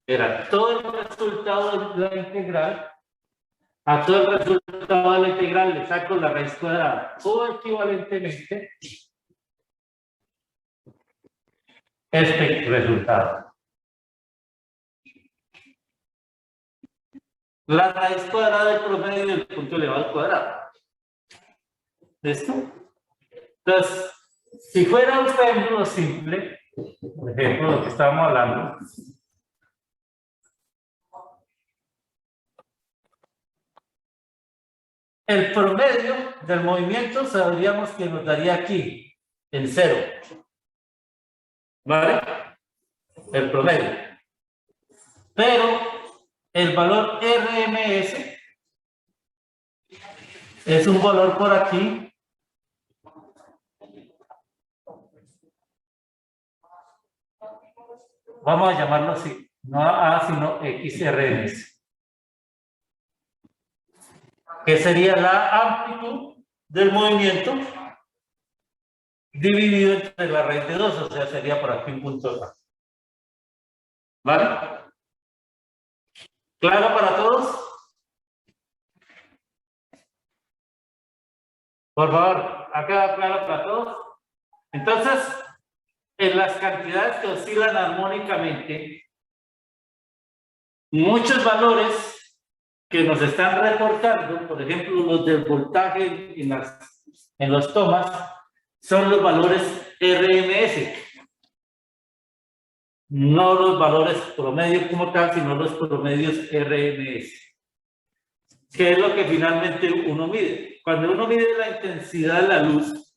Era todo el resultado de la integral, a todo el resultado de la integral le saco la raíz cuadrada. O equivalentemente, este resultado. La raíz cuadrada del promedio del punto elevado al cuadrado. ¿Listo? Entonces, si fuera un péndulo simple, por ejemplo, lo que estábamos hablando, el promedio del movimiento sabríamos que nos daría aquí, en 0. ¿Vale? El promedio. Pero el valor RMS es un valor por aquí vamos a llamarlo así, no A sino XRMS, que sería la amplitud del movimiento dividido entre la raíz de 2, o sea, sería por aquí un punto A. ¿Vale? ¿Claro para todos? Por favor, ¿ha quedado claro para todos? Entonces, en las cantidades que oscilan armónicamente, muchos valores que nos están reportando, por ejemplo, los del voltaje en los tomas, son los valores RMS. No los valores promedio como tal, sino los promedios RMS. ¿qué es lo que finalmente uno mide? Cuando uno mide la intensidad de la luz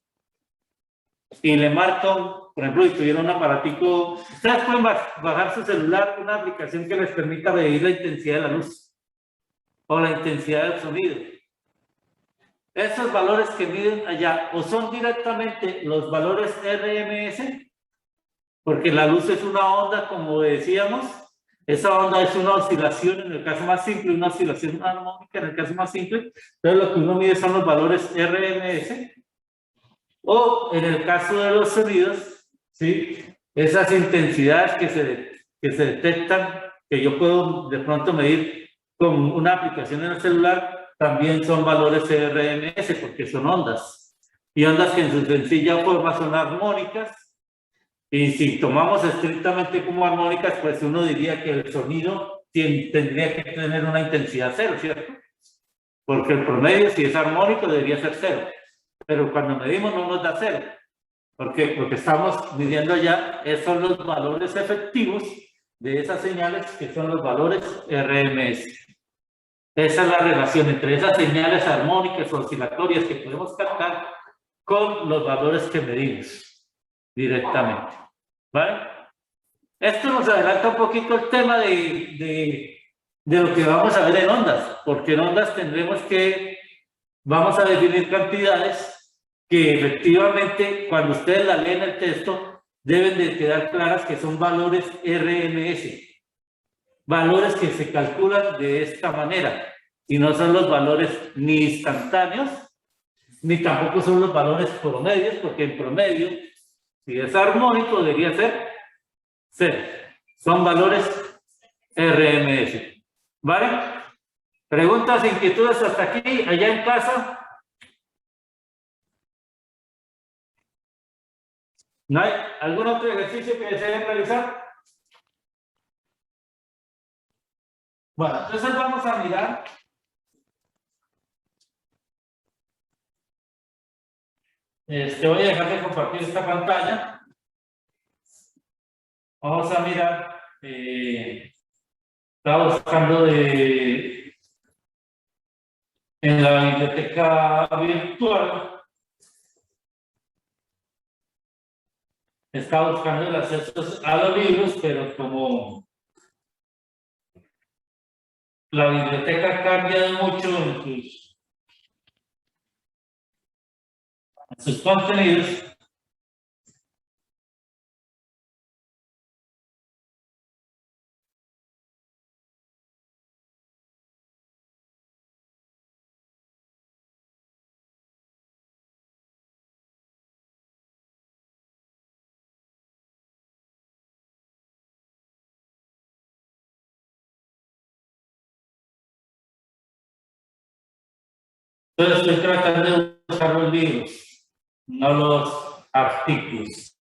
y le marca, por ejemplo, si tuviera un aparatico, ustedes pueden bajar su celular, una aplicación que les permita medir la intensidad de la luz o la intensidad del sonido. Esos valores que miden allá o son directamente los valores RMS, porque la luz es una onda, como decíamos, esa onda es una oscilación en el caso más simple, una oscilación armónica en el caso más simple, entonces lo que uno mide son los valores RMS, o en el caso de los sonidos, ¿sí? Esas intensidades que se detectan, que yo puedo de pronto medir con una aplicación en el celular, también son valores RMS, porque son ondas, y ondas que en su sencilla forma son armónicas. Y si tomamos estrictamente como armónicas, pues uno diría que el sonido tendría que tener una intensidad cero, ¿cierto? Porque el promedio, si es armónico, debería ser cero. Pero cuando medimos no nos da cero. ¿Por qué? Porque estamos midiendo ya, esos son los valores efectivos de esas señales, que son los valores RMS. Esa es la relación entre esas señales armónicas o oscilatorias que podemos captar con los valores que medimos directamente, ¿vale? Esto nos adelanta un poquito el tema de lo que vamos a ver en ondas, porque en ondas tendremos que, vamos a definir cantidades que efectivamente cuando ustedes la leen el texto deben de quedar claras que son valores RMS, valores que se calculan de esta manera y no son los valores ni instantáneos ni tampoco son los valores promedios, porque en promedio, si es armónico, debería ser 0. Son valores RMS. ¿Vale? ¿Preguntas, inquietudes hasta aquí, allá en casa? ¿No hay algún otro ejercicio que deseen realizar? Bueno, entonces vamos a mirar. Voy a dejar de compartir esta pantalla. Vamos a mirar. Estaba buscando en la biblioteca virtual. Estaba buscando el acceso a los libros, pero como la biblioteca ha cambiado mucho en sus contenidos, entonces estoy tratando de buscar los libros, no los artículos.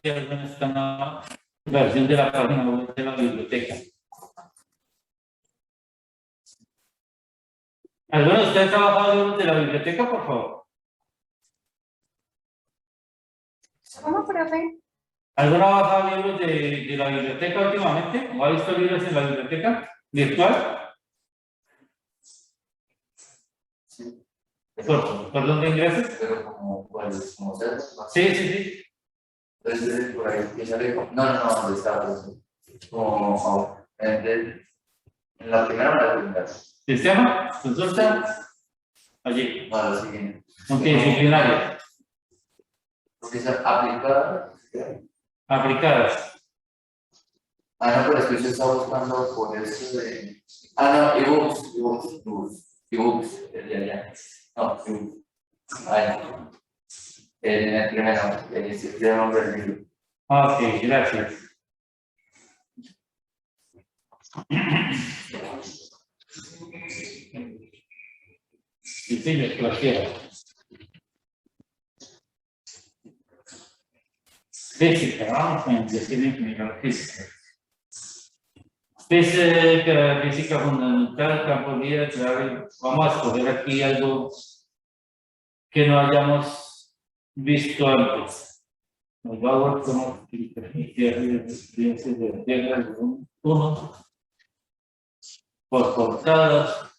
Está en la versión de la página web de la biblioteca. ¿Alguno de ustedes ha bajado libros de la biblioteca, por favor? ¿Cómo, profe? ¿Alguno ha bajado libros de la biblioteca últimamente? ¿O ha visto libros en la biblioteca virtual? ¿Por dónde ingresas? Pero como, pues, como ustedes. Sí. Entonces, por ahí, no, donde está, pues, como, en la primera o la segunda. ¿Sistema? ¿Consulta? Allí. No, la siguiente. Multidisciplinaria. Porque es aplicada. Aplicadas. Ah, no, pero es que usted está buscando por eso de. Ah, no, ebooks, el de allá. No, ebooks. Ahí. En el primero, el nombre del libro. Ok, gracias. Sí, sí, cualquiera. Física, vamos a definir física. Física fundamental, campo libre, clave. Vamos a escoger aquí algo que no hayamos visto antes. Nos va a dar como experiencias de reglas de 1 por portadas.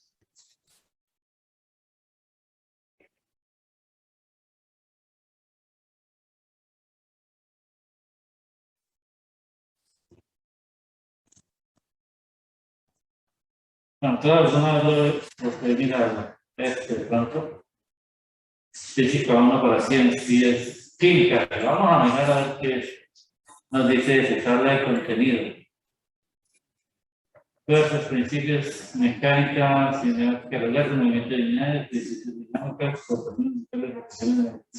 Bueno, todas las de mirar de pronto. Física 1 para ciencias químicas. Vamos a mirar a ver qué nos dice esa tabla de contenido. Fuerzas, principios, mecánica, cinemática, reglas de movimiento de unidades, principios dinámicas,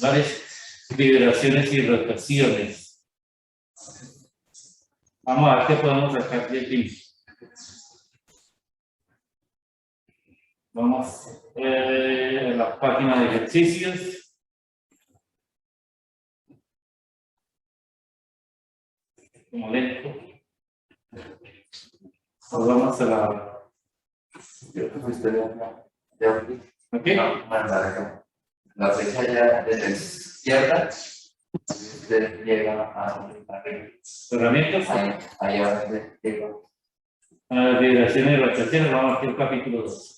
varias vibraciones y rotaciones. Vamos a ver qué podemos sacar de aquí. Vamos a la página de ejercicios. Como lento. Nos vamos a la. ¿Aquí? La flecha ya de la izquierda, usted llega a Herramientas. ahí a donde llega. Vibraciones y rotaciones, vamos a ver el capítulo 2.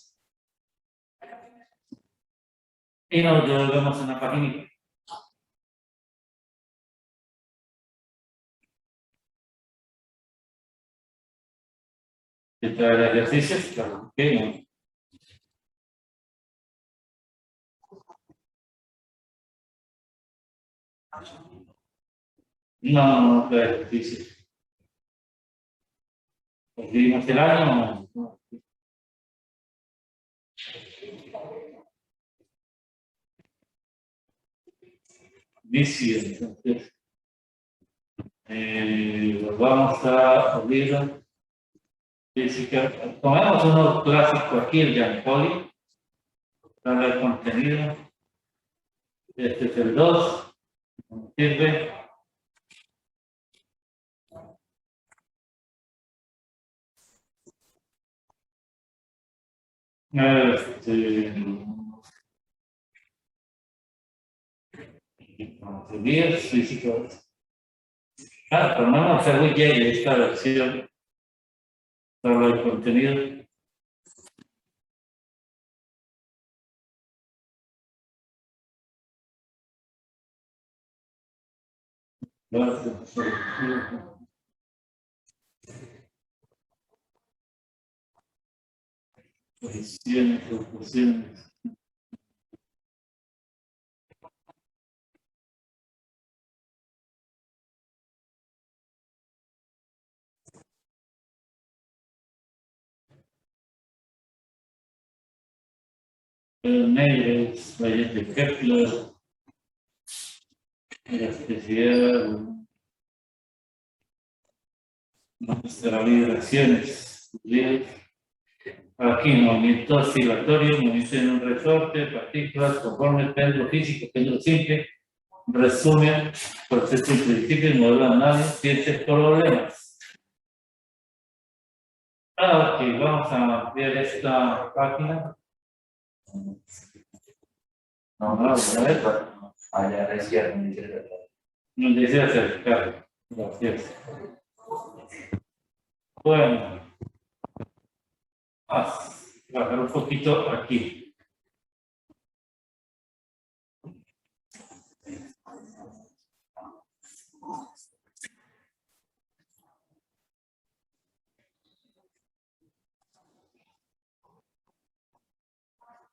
Y nos devolvemos en la página. ¿Te trae ejercicios? Claro. Okay. No trae ejercicios. ¿Vimos el año? No. Dice, entonces, vamos a abrir física. Tomemos uno clásico aquí, el Jean Pauli, para el contenido. Este es el 2, sirve. Días físicos. Tomamos a Wiki esta versión para el contenido. Posiciones, proporciones. Negros, rayos de Kepler, elasticidad, vibraciones. Aquí, movimiento oscilatorio, movimiento en un resorte, partículas, conforme, péndulo físico, péndulo simple, resumen, proceso principio, modelo de análisis, ciencia, problemas. Ok, vamos a ampliar esta página. No, a ver. Allá a la izquierda, Nos dice acercar. Gracias. Bueno. Bajar un poquito aquí.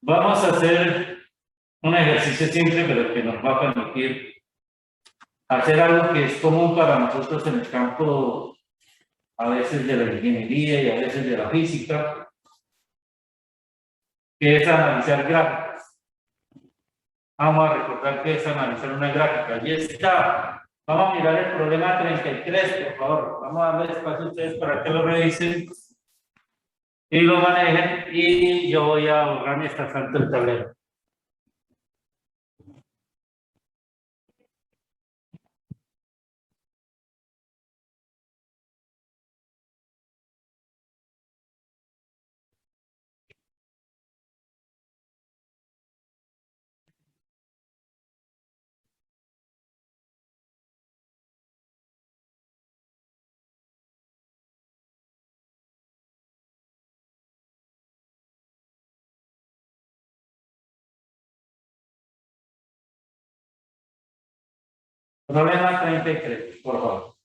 Vamos a hacer un ejercicio simple, pero que nos va a permitir hacer algo que es común para nosotros en el campo a veces de la ingeniería y a veces de la física, que es analizar gráficas. Vamos a recordar que es analizar una gráfica. Allí está. Vamos a mirar el problema 33, por favor. Vamos a darle espacio a ustedes para que lo revisen y lo manejen. Y yo voy a borrar mientras tanto el tablero. Problema 33, por favor.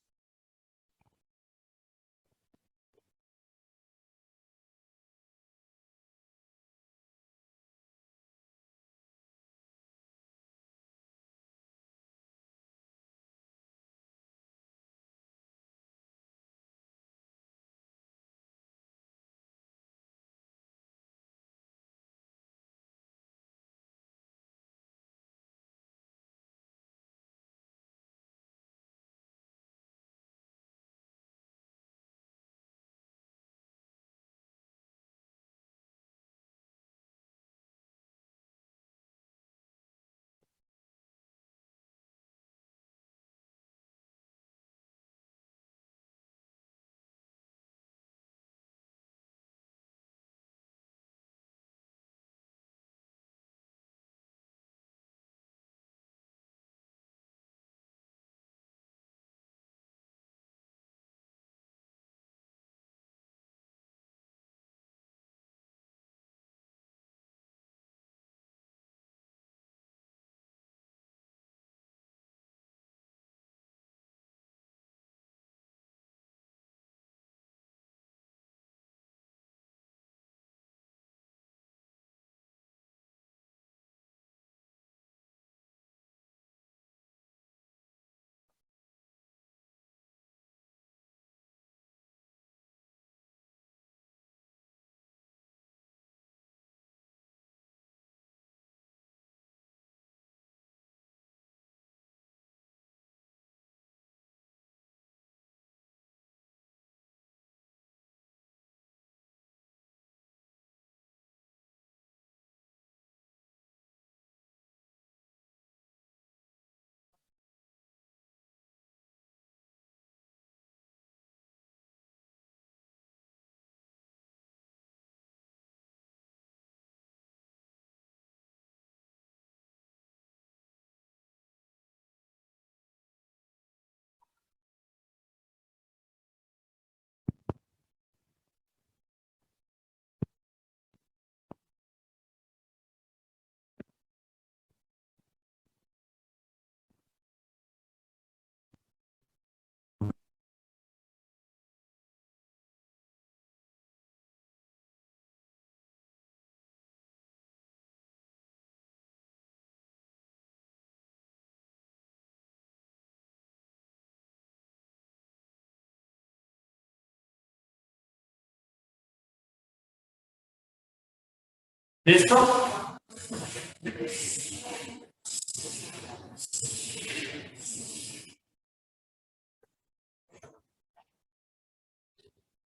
¿Listo?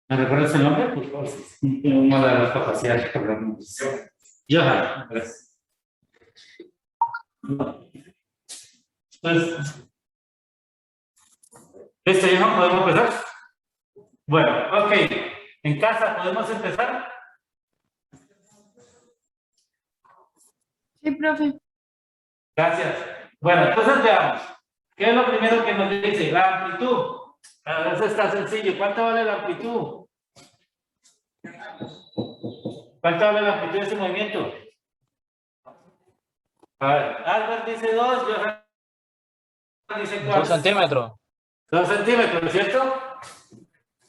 ¿Me recuerdas el nombre? Por favor. Tengo una de las capacidades de recordar. Johan, gracias. Entonces, ¿listo, Johan? ¿Podemos empezar? Bueno, ok. ¿En casa podemos empezar? Sí, profe. Gracias. Bueno, entonces veamos. ¿Qué es lo primero que nos dice? La amplitud. Eso está sencillo. ¿Cuánto vale la amplitud? ¿Cuánto vale la amplitud de ese movimiento? A ver, Albert dice 2, Johan dice 4. 2 centímetros. 2 centímetros, ¿cierto?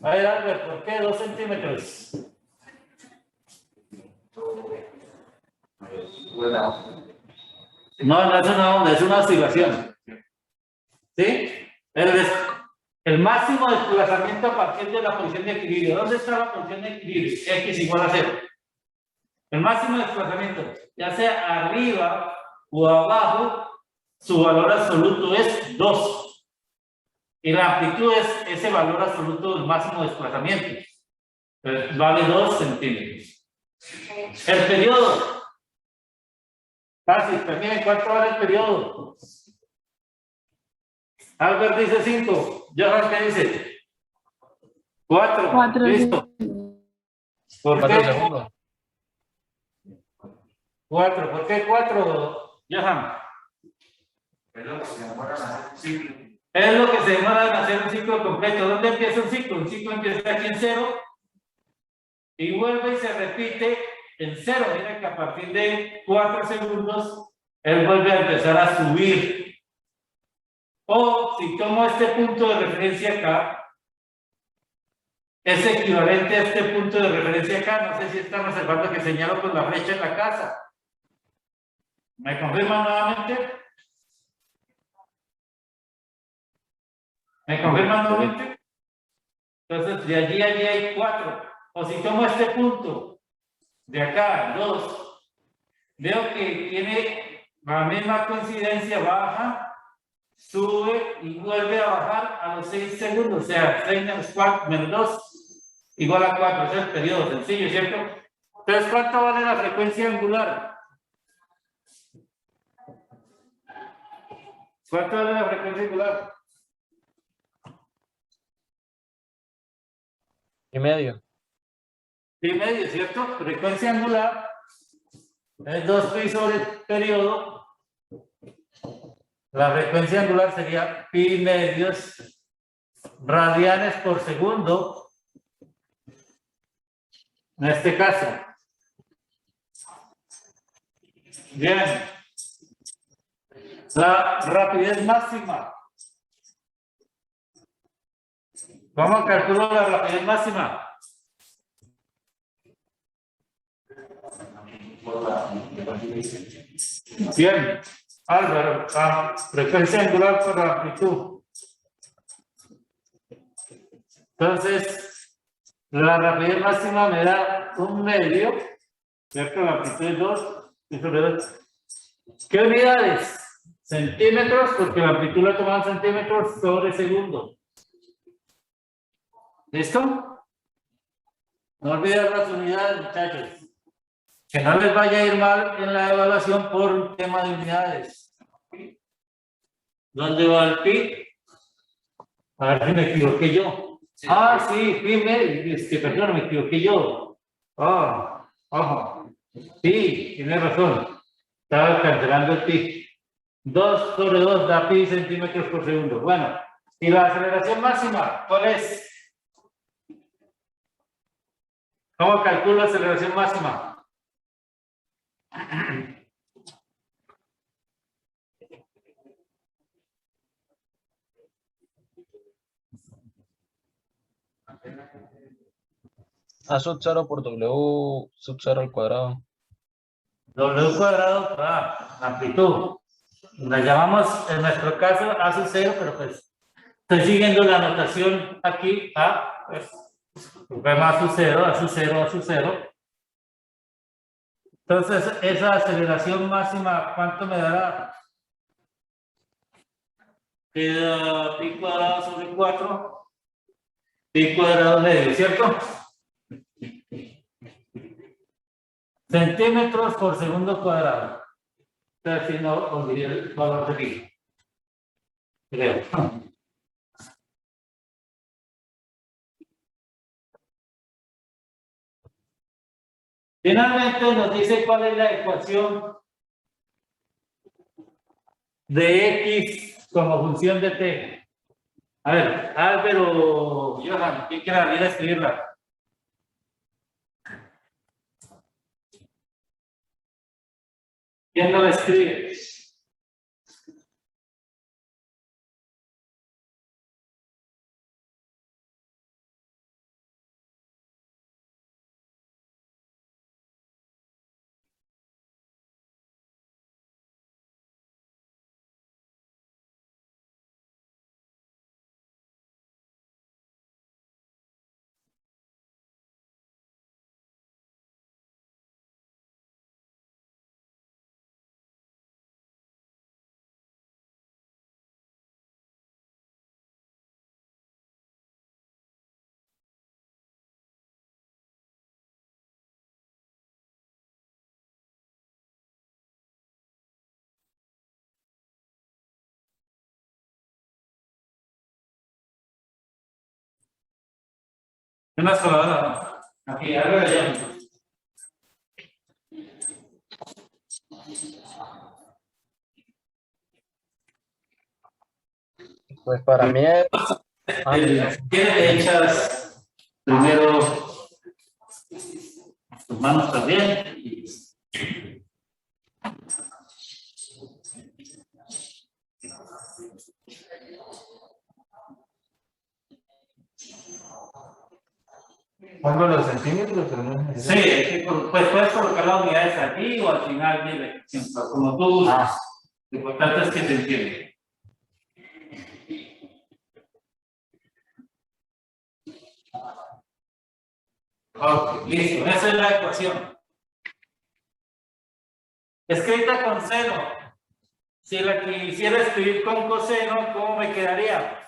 A ver, Albert, ¿por qué 2 centímetros? No, no es una onda, es una oscilación. ¿Sí? El máximo desplazamiento a partir de la posición de equilibrio. ¿Dónde está la posición de equilibrio? X igual a 0. El máximo desplazamiento, ya sea arriba o abajo, su valor absoluto es 2. Y la amplitud es ese valor absoluto del máximo desplazamiento. Entonces, vale 2 centímetros. El periodo. Fácil, también, ¿cuánto vale el periodo? Albert dice 5. Johan, ¿qué dice? 4. 4. Listo. ¿Por 4 qué? segundos. 4. ¿Por qué 4, Johan? Es lo que se demora en hacer un ciclo. Es lo que se demora en hacer un ciclo completo. ¿Dónde empieza un ciclo? Un ciclo empieza aquí en 0 y vuelve y se repite en 0. Mira que a partir de 4 segundos, él vuelve a empezar a subir. O si tomo este punto de referencia acá, es equivalente a este punto de referencia acá. No sé si están observando que señalo con la flecha en la casa. ¿Me confirman nuevamente? ¿Me confirman nuevamente? Entonces, de allí a allí hay 4. O si tomo este punto de acá, 2, veo que tiene la misma coincidencia, baja, sube y vuelve a bajar a los 6 segundos. O sea, 6 menos 4 menos 2 igual a 4. Ese es el periodo sencillo, ¿cierto? Entonces, ¿cuánto vale la frecuencia angular? ¿Cuánto vale la frecuencia angular? Y medio. Pi medio, ¿cierto? Frecuencia angular es 2pi sobre el periodo. La frecuencia angular sería pi medios radianes por segundo. En este caso. Bien. La rapidez máxima. ¿Cómo calculo la rapidez máxima? Bien, Álvaro, frecuencia angular por la amplitud. Entonces, la rapidez máxima me da 1 medio, ¿cierto? La amplitud es 2, y sobre 2. ¿Qué unidades? Centímetros, porque la amplitud la toman centímetros sobre segundo. ¿Listo? No olviden las unidades, muchachos. Que no les vaya a ir mal en la evaluación por un tema de unidades. ¿Dónde va el pi? A ver si me equivoqué yo. Sí. Sí, pi medio. Perdón, me equivoqué yo. Ojo. Sí, tiene razón. Estaba cancelando el pi. 2 sobre 2 da pi centímetros por segundo. Bueno, ¿y la aceleración máxima? ¿Cuál es? ¿Cómo calculo la aceleración máxima? A sub 0 por W sub 0 al cuadrado. W cuadrado, la amplitud. La llamamos en nuestro caso A sub 0, pero pues estoy siguiendo la notación aquí, pues vemos A sub 0, A sub 0, A sub 0. Entonces, esa aceleración máxima, ¿cuánto me dará? Queda pi cuadrado sobre 4, pi cuadrado medio, ¿cierto? Centímetros por segundo cuadrado. Entonces, si no, olvidé el valor de pi. Creo. Finalmente nos dice cuál es la ecuación de X como función de T. A ver, Álvaro, Johan, ¿quién quiere venir a escribirla? ¿Quién no la escribe? Una sola. Aquí, arriba ya. Pues para mí es... Ah, Tiene hechas primero tus manos también. Pongo los centímetros, pero no es Sí, necesario. es que pues puedes colocar las unidades aquí o al final de la ecuación, como tú gustes. Lo importante es que te entiendan. Ok, listo, esa es la ecuación. Escrita con seno. Si la quisiera escribir con coseno, ¿cómo me quedaría?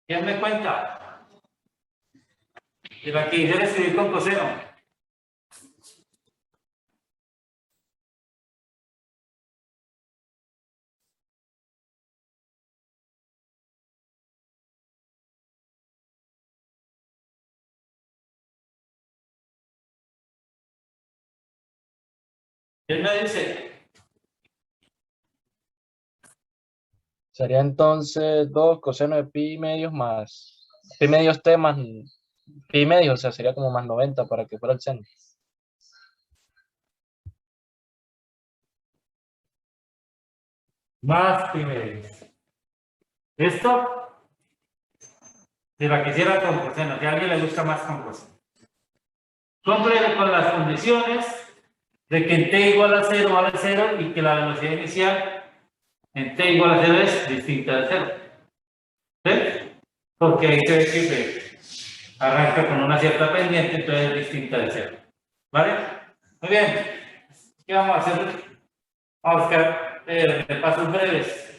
¿Quién me cuenta? Si la quisiera escribir con coseno. ¿Quién me dice? sería entonces 2 coseno de pi medios más... Pi medios t más... Pi medios, o sea, sería como más 90 para que fuera el seno. Más primero. ¿Listo? Si la quisiera con coseno, si a alguien le gusta más con coseno. Cumple con las condiciones de que en t igual a 0 vale 0 y que la velocidad inicial en t igual a 0 es distinta de 0. ¿Ves? Porque ahí se ve que se arranca con una cierta pendiente, entonces es distinta de 0. ¿Vale? Muy bien. ¿Qué vamos a hacer? Vamos a buscar pasos breves.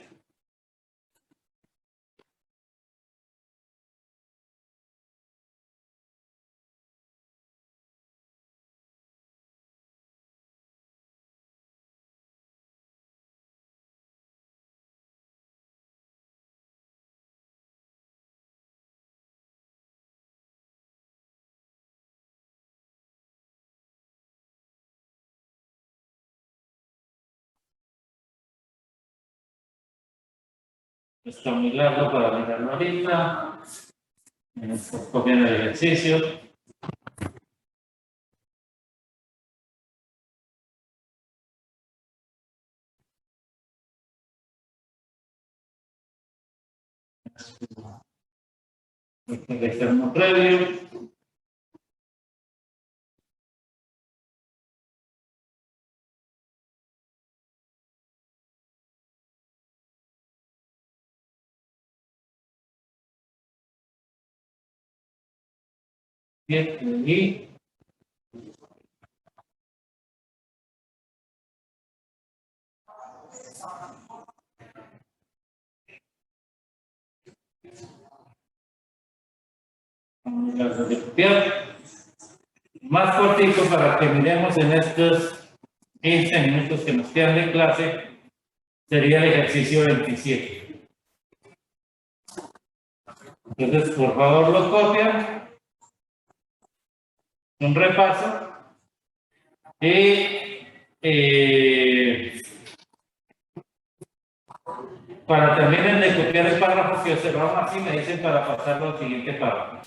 Está muy largo para mirarlo ahorita. Copiando el ejercicio. El externo previo. Y vamos a copiar. Más cortito para que miremos en estos 15 minutos que nos quedan de clase, sería el ejercicio 27. Entonces, por favor, lo copian, un repaso, y para terminar de copiar el párrafo que observaron así, me dicen para pasarlo al siguiente párrafo.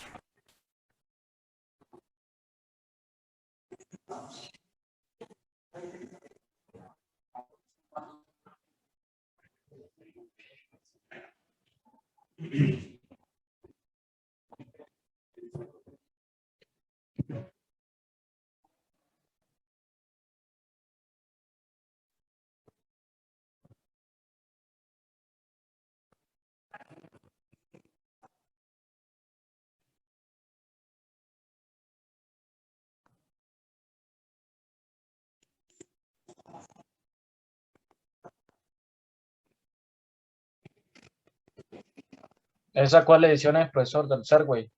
¿Esa cuál edición es, profesor, del Serway?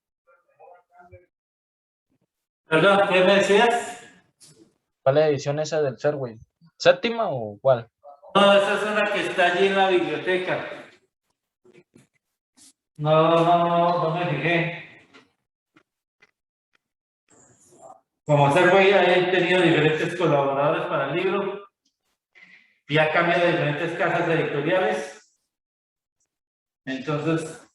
Perdón, ¿qué me decías? ¿Cuál es la edición esa del Serway? ¿Séptima o cuál? No, esa es una que está allí en la biblioteca. No me fijé. Como observo ahí, he tenido diferentes colaboradores para el libro y a cambio de diferentes casas editoriales. Entonces,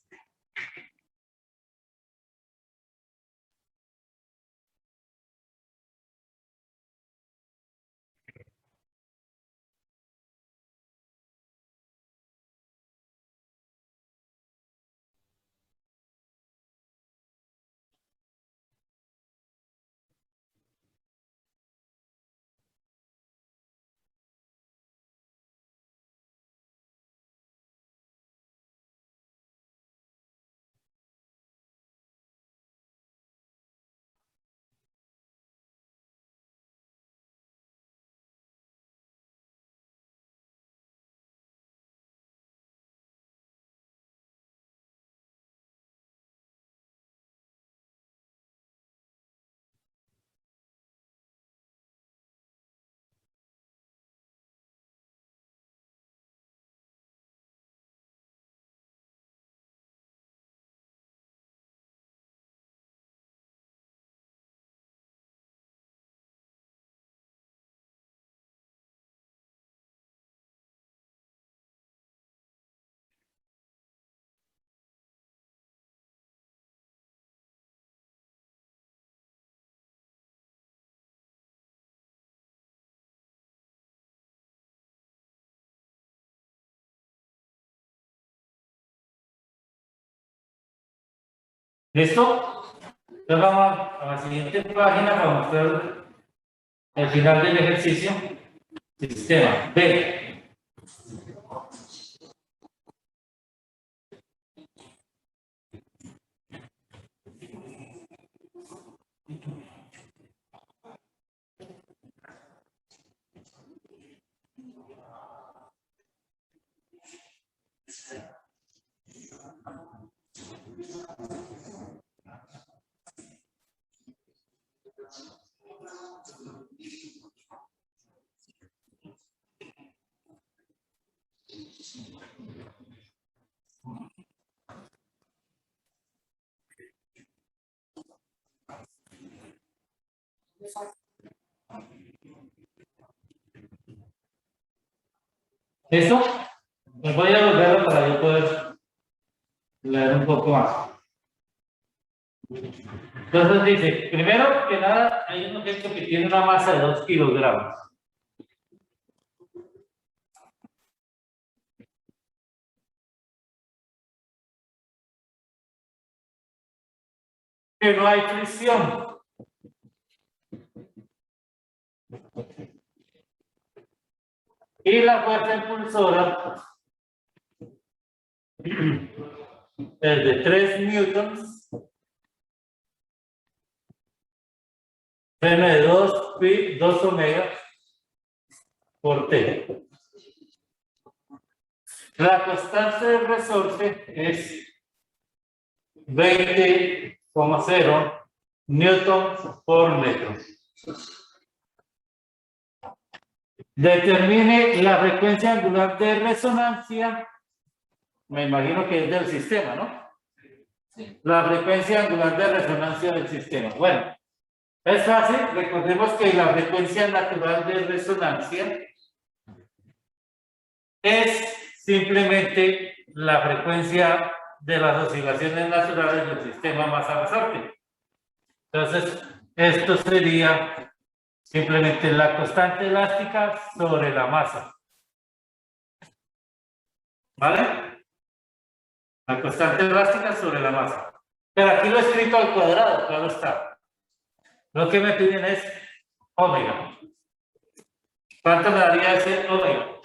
¿listo? Entonces vamos a la siguiente página para mostrar el final del ejercicio. Sistema B. ¿Listo? Pues voy a volverlo para yo poder leer un poco más. Entonces dice, primero que nada, hay un objeto que tiene una masa de 2 kilogramos. Que no hay fricción. Y la fuerza impulsora es de 3 newtons. Freno de 2 pi, 2 omega por T. La constante del resorte es 20,0 newton por metro. Determine la frecuencia angular de resonancia. Me imagino que es del sistema, ¿no? Sí. La frecuencia angular de resonancia del sistema. Bueno, es fácil. Recordemos que la frecuencia natural de resonancia es simplemente la frecuencia de las oscilaciones naturales del sistema masa resorte. Entonces, esto sería simplemente la constante elástica sobre la masa. ¿Vale? La constante elástica sobre la masa. Pero aquí lo he escrito al cuadrado, claro está. Lo que me piden es omega. ¿Cuánto me daría ese omega?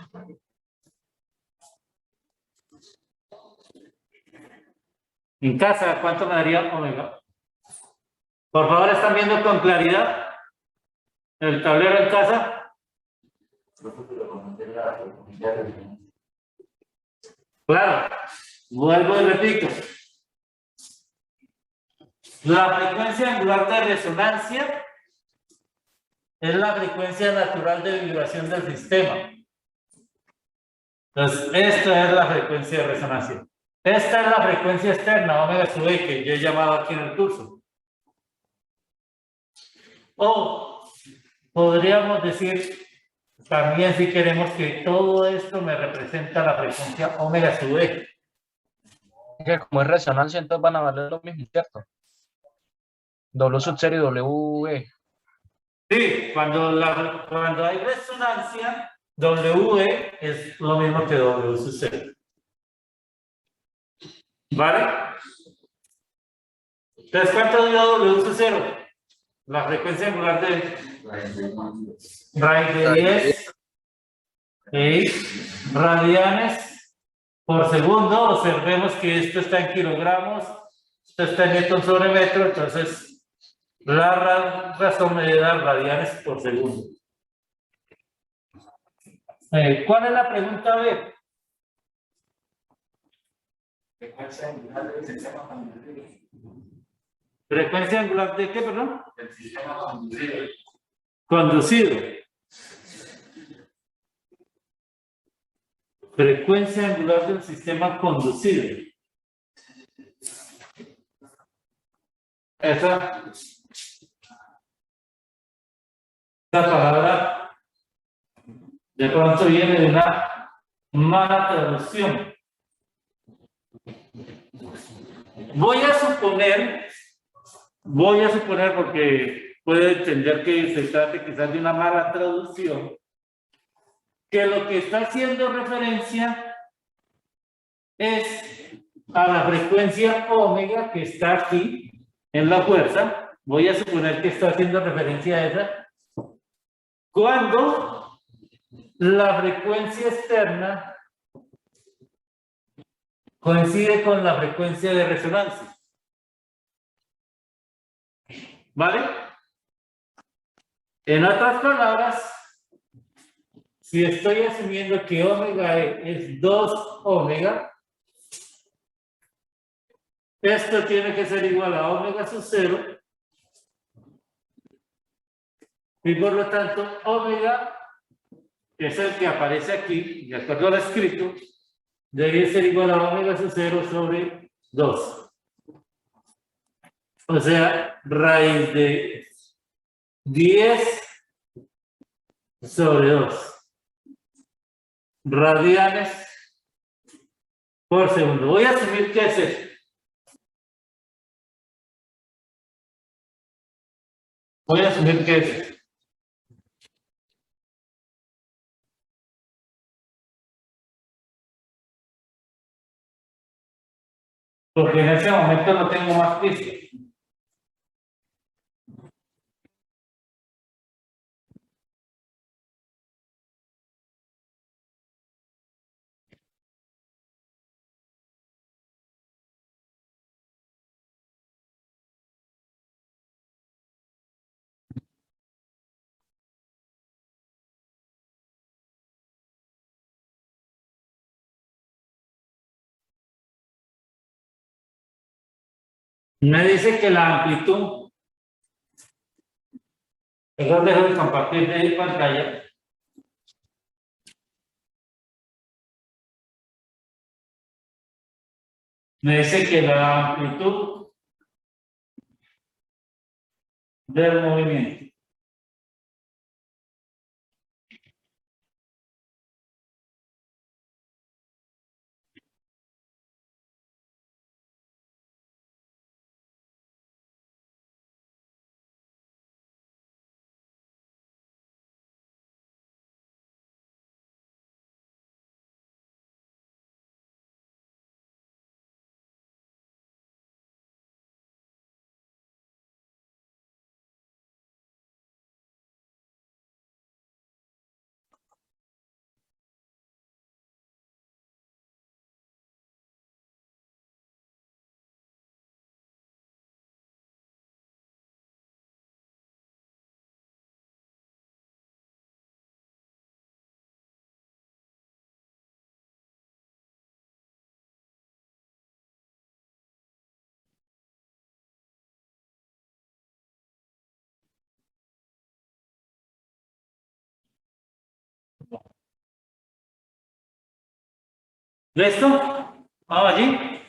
En casa, ¿cuánto me daría omega? Por favor, ¿están viendo con claridad el tablero en casa? Claro, vuelvo y repito. La frecuencia angular de resonancia es la frecuencia natural de vibración del sistema. Entonces, esta es la frecuencia de resonancia. Esta es la frecuencia externa, omega sub e, que yo he llamado aquí en el curso. O podríamos decir también, si queremos, que todo esto me representa la frecuencia omega sub e. Que como es resonancia, entonces van a valer lo mismo, ¿cierto? W sub 0 y W. Sí, cuando hay resonancia, W es lo mismo que W sub 0. ¿Vale? Entonces, ¿cuánto dio W sub 0? La frecuencia angular de raíz de 10 radianes por segundo. Observemos que esto está en kilogramos, esto está en newton sobre metro, entonces la razón me da radianes por segundo. ¿Cuál es la pregunta B? ¿Frecuencia angular de qué, perdón? El sistema conducido. Conducido. Frecuencia angular del sistema conducido. Esa palabra de pronto viene de una mala traducción. Voy a suponer porque puede entender que se trate quizás de una mala traducción, que lo que está haciendo referencia es a la frecuencia omega que está aquí en la fuerza. Voy a suponer que está haciendo referencia a esa. Cuando la frecuencia externa coincide con la frecuencia de resonancia. ¿Vale? En otras palabras, si estoy asumiendo que omega es 2 omega, esto tiene que ser igual a omega sub 0. Y por lo tanto, omega, que es el que aparece aquí, de acuerdo al escrito, debe ser igual a omega sub 0 sobre 2. O sea, raíz de 10 sobre 2 radianes por segundo. Voy a asumir que es esto. Voy a asumir que es esto. Porque en ese momento no tengo más pistas. Me dice que la amplitud, dejo de compartir de pantalla. Me dice que la amplitud del movimiento ¿Listo? Vamos allí.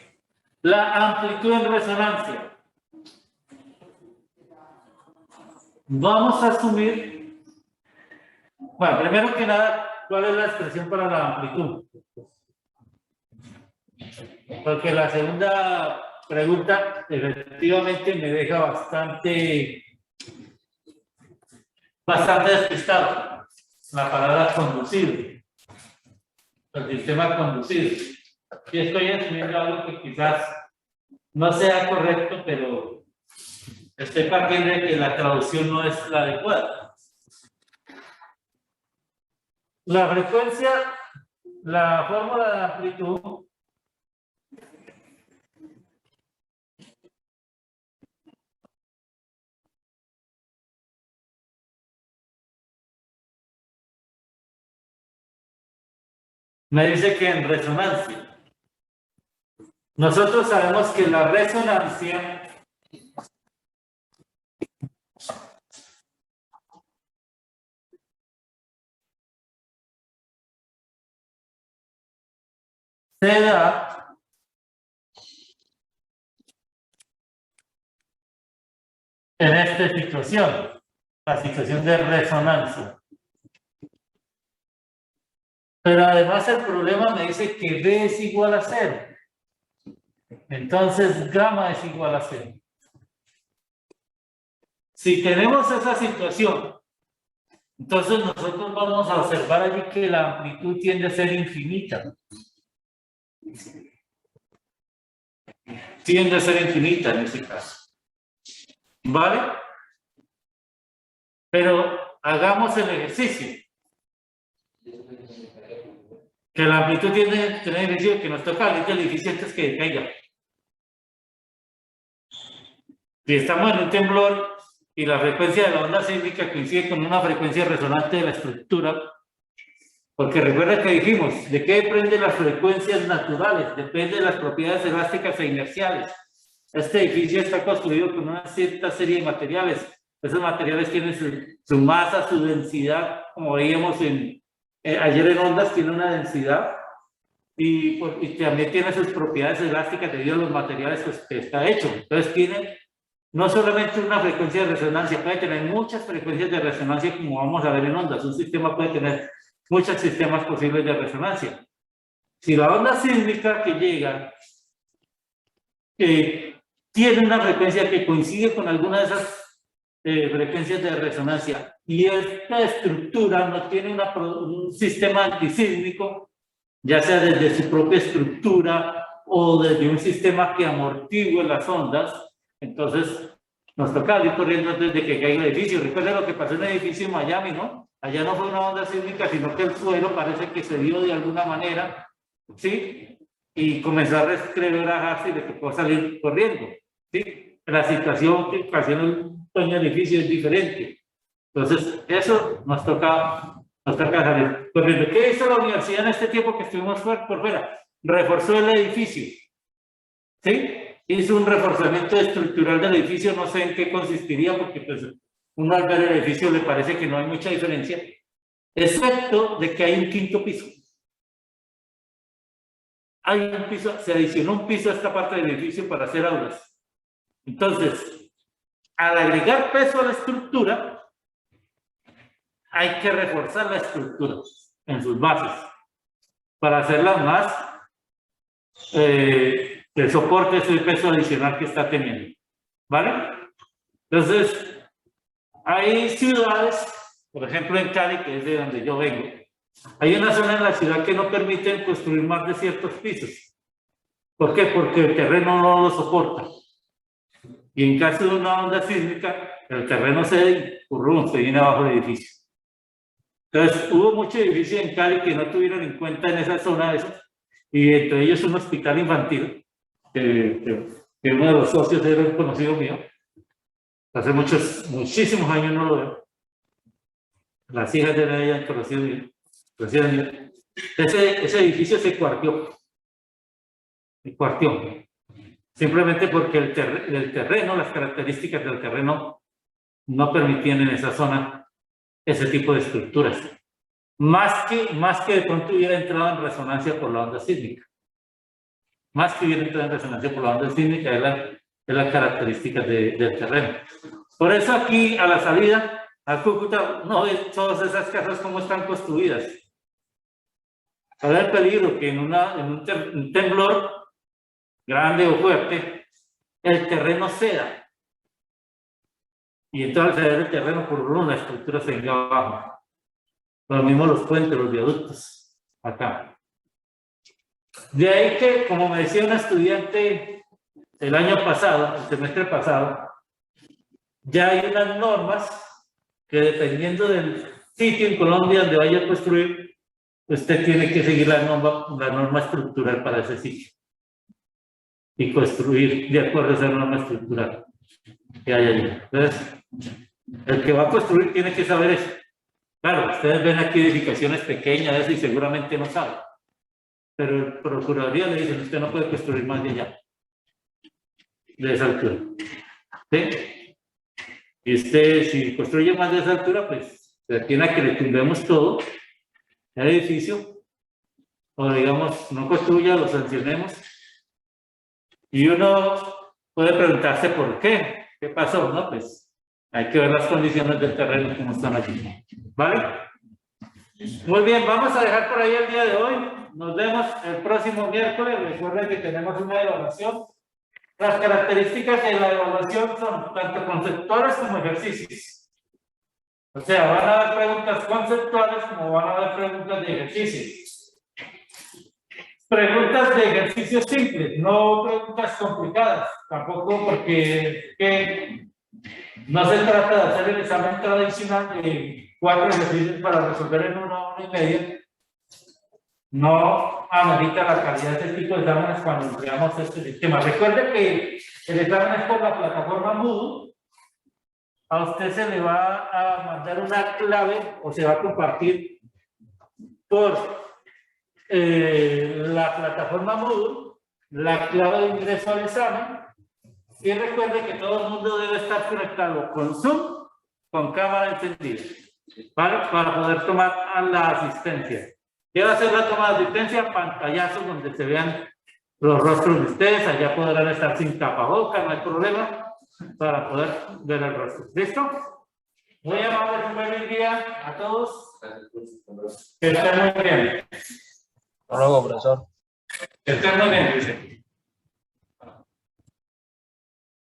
La amplitud en resonancia. Vamos a asumir, bueno, primero que nada, ¿cuál es la expresión para la amplitud? Porque la segunda pregunta efectivamente me deja bastante despistado. La palabra conducido, el sistema conducido. Y estoy asumiendo algo que quizás no sea correcto, pero estoy partiendo de que la traducción no es la adecuada. La frecuencia, la fórmula de amplitud me dice que en resonancia. Nosotros sabemos que la resonancia se da en esta situación, la situación de resonancia. Pero además el problema me dice que B es igual a 0. Entonces gamma es igual a 0. Si tenemos esa situación, entonces nosotros vamos a observar allí que la amplitud tiende a ser infinita. Tiende a ser infinita en este caso. ¿Vale? Pero hagamos el ejercicio. Que la amplitud tiende a tener el ejercicio que nos toca el edificio antes que caiga. Si estamos en un temblor y la frecuencia de la onda sísmica coincide con una frecuencia resonante de la estructura, porque recuerda que dijimos, ¿de qué dependen las frecuencias naturales? Depende de las propiedades elásticas e inerciales. Este edificio está construido con una cierta serie de materiales. Esos materiales tienen su masa, su densidad, como veíamos ayer en ondas, tiene una densidad y también tiene sus propiedades elásticas debido a los materiales que está hecho. Entonces tiene no solamente una frecuencia de resonancia, puede tener muchas frecuencias de resonancia como vamos a ver en ondas. Un sistema puede tener muchos sistemas posibles de resonancia. Si la onda sísmica que llega tiene una frecuencia que coincide con alguna de esas frecuencias de resonancia y esta estructura no tiene un sistema antisísmico, ya sea desde su propia estructura o desde un sistema que amortigue las ondas, entonces nos toca ir corriendo antes de que caiga el edificio. Recuerden lo que pasó en el edificio en Miami, ¿no? Allá no fue una onda sísmica, sino que el suelo parece que se dio de alguna manera, ¿sí? Y comenzó a resquebrajarse y le tocó salir corriendo, ¿sí? La situación que ocasiona el edificio es diferente. Entonces, eso nos toca salir corriendo. ¿Qué hizo la universidad en este tiempo que estuvimos por fuera? Reforzó el edificio, ¿sí? Hizo un reforzamiento estructural del edificio, no sé en qué consistiría, porque pues uno al ver el edificio le parece que no hay mucha diferencia, excepto de que hay un quinto piso. Hay un piso, se adicionó un piso a esta parte del edificio para hacer aulas. Entonces, al agregar peso a la estructura, hay que reforzar la estructura en sus bases para hacerla más el soporte es el peso adicional que está teniendo, ¿vale? Entonces, hay ciudades, por ejemplo en Cali, que es de donde yo vengo, hay una zona en la ciudad que no permiten construir más de ciertos pisos. ¿Por qué? Porque el terreno no lo soporta. Y en caso de una onda sísmica, el terreno se viene abajo del edificio. Entonces, hubo muchos edificios en Cali que no tuvieron en cuenta en esa zona y entre ellos un hospital infantil, que uno de los socios era un conocido mío. Hace muchísimos años no lo veo. Las hijas de ella han conocido mío. Ese edificio se cuartió. Simplemente porque el terreno, las características del terreno no permitían en esa zona ese tipo de estructuras. Más que de pronto hubiera entrado en resonancia por la onda sísmica. más que bien entra en resonancia por la onda sísmica, es la característica del terreno. Por eso aquí a la salida a Cúcuta no ves todas esas casas como están construidas. Hay el peligro que en un temblor grande o fuerte, el terreno ceda. Y entonces al ceder el terreno, por uno, la estructura se venga abajo. Lo mismo los puentes, los viaductos, acá. De ahí que, como me decía una estudiante el año pasado, el semestre pasado, ya hay unas normas que dependiendo del sitio en Colombia donde vaya a construir, usted tiene que seguir la norma estructural para ese sitio y construir de acuerdo a esa norma estructural que hay allí. Entonces, el que va a construir tiene que saber eso. Claro, ustedes ven aquí edificaciones pequeñas y seguramente no saben, pero el Procuraduría le dice, usted no puede construir más de allá, de esa altura. ¿Sí? Y usted, si construye más de esa altura, pues se tiene a que le tumbemos todo el edificio, o digamos, no construya, lo sancionemos. Y uno puede preguntarse por qué, qué pasó, ¿no? Pues hay que ver las condiciones del terreno como están aquí, ¿vale? Muy bien, vamos a dejar por ahí el día de hoy. Nos vemos el próximo miércoles. Recuerden que tenemos una evaluación. Las características de la evaluación son tanto conceptuales como ejercicios. O sea, van a haber preguntas conceptuales como van a haber preguntas de ejercicios. Preguntas de ejercicios simples, no preguntas complicadas. Tampoco porque no se trata de hacer el examen tradicional de 4 ejercicios para resolver en 1 hora y media. No amerita la calidad de este tipo de exámenes cuando empleamos este sistema. Recuerde que el examen es por la plataforma Moodle. A usted se le va a mandar una clave o se va a compartir por la plataforma Moodle la clave de ingreso al examen. Y recuerde que todo el mundo debe estar conectado con Zoom, con cámara encendida, ¿vale? Para poder tomar a la asistencia. ¿Qué va a ser la toma de asistencia? Pantallazos donde se vean los rostros de ustedes. Allá podrán estar sin tapabocas, no hay problema, para poder ver el rostro. ¿Listo? Muy amable, un buen día a todos. Que estén muy bien. Hasta luego, profesor. Que estén muy bien, dice.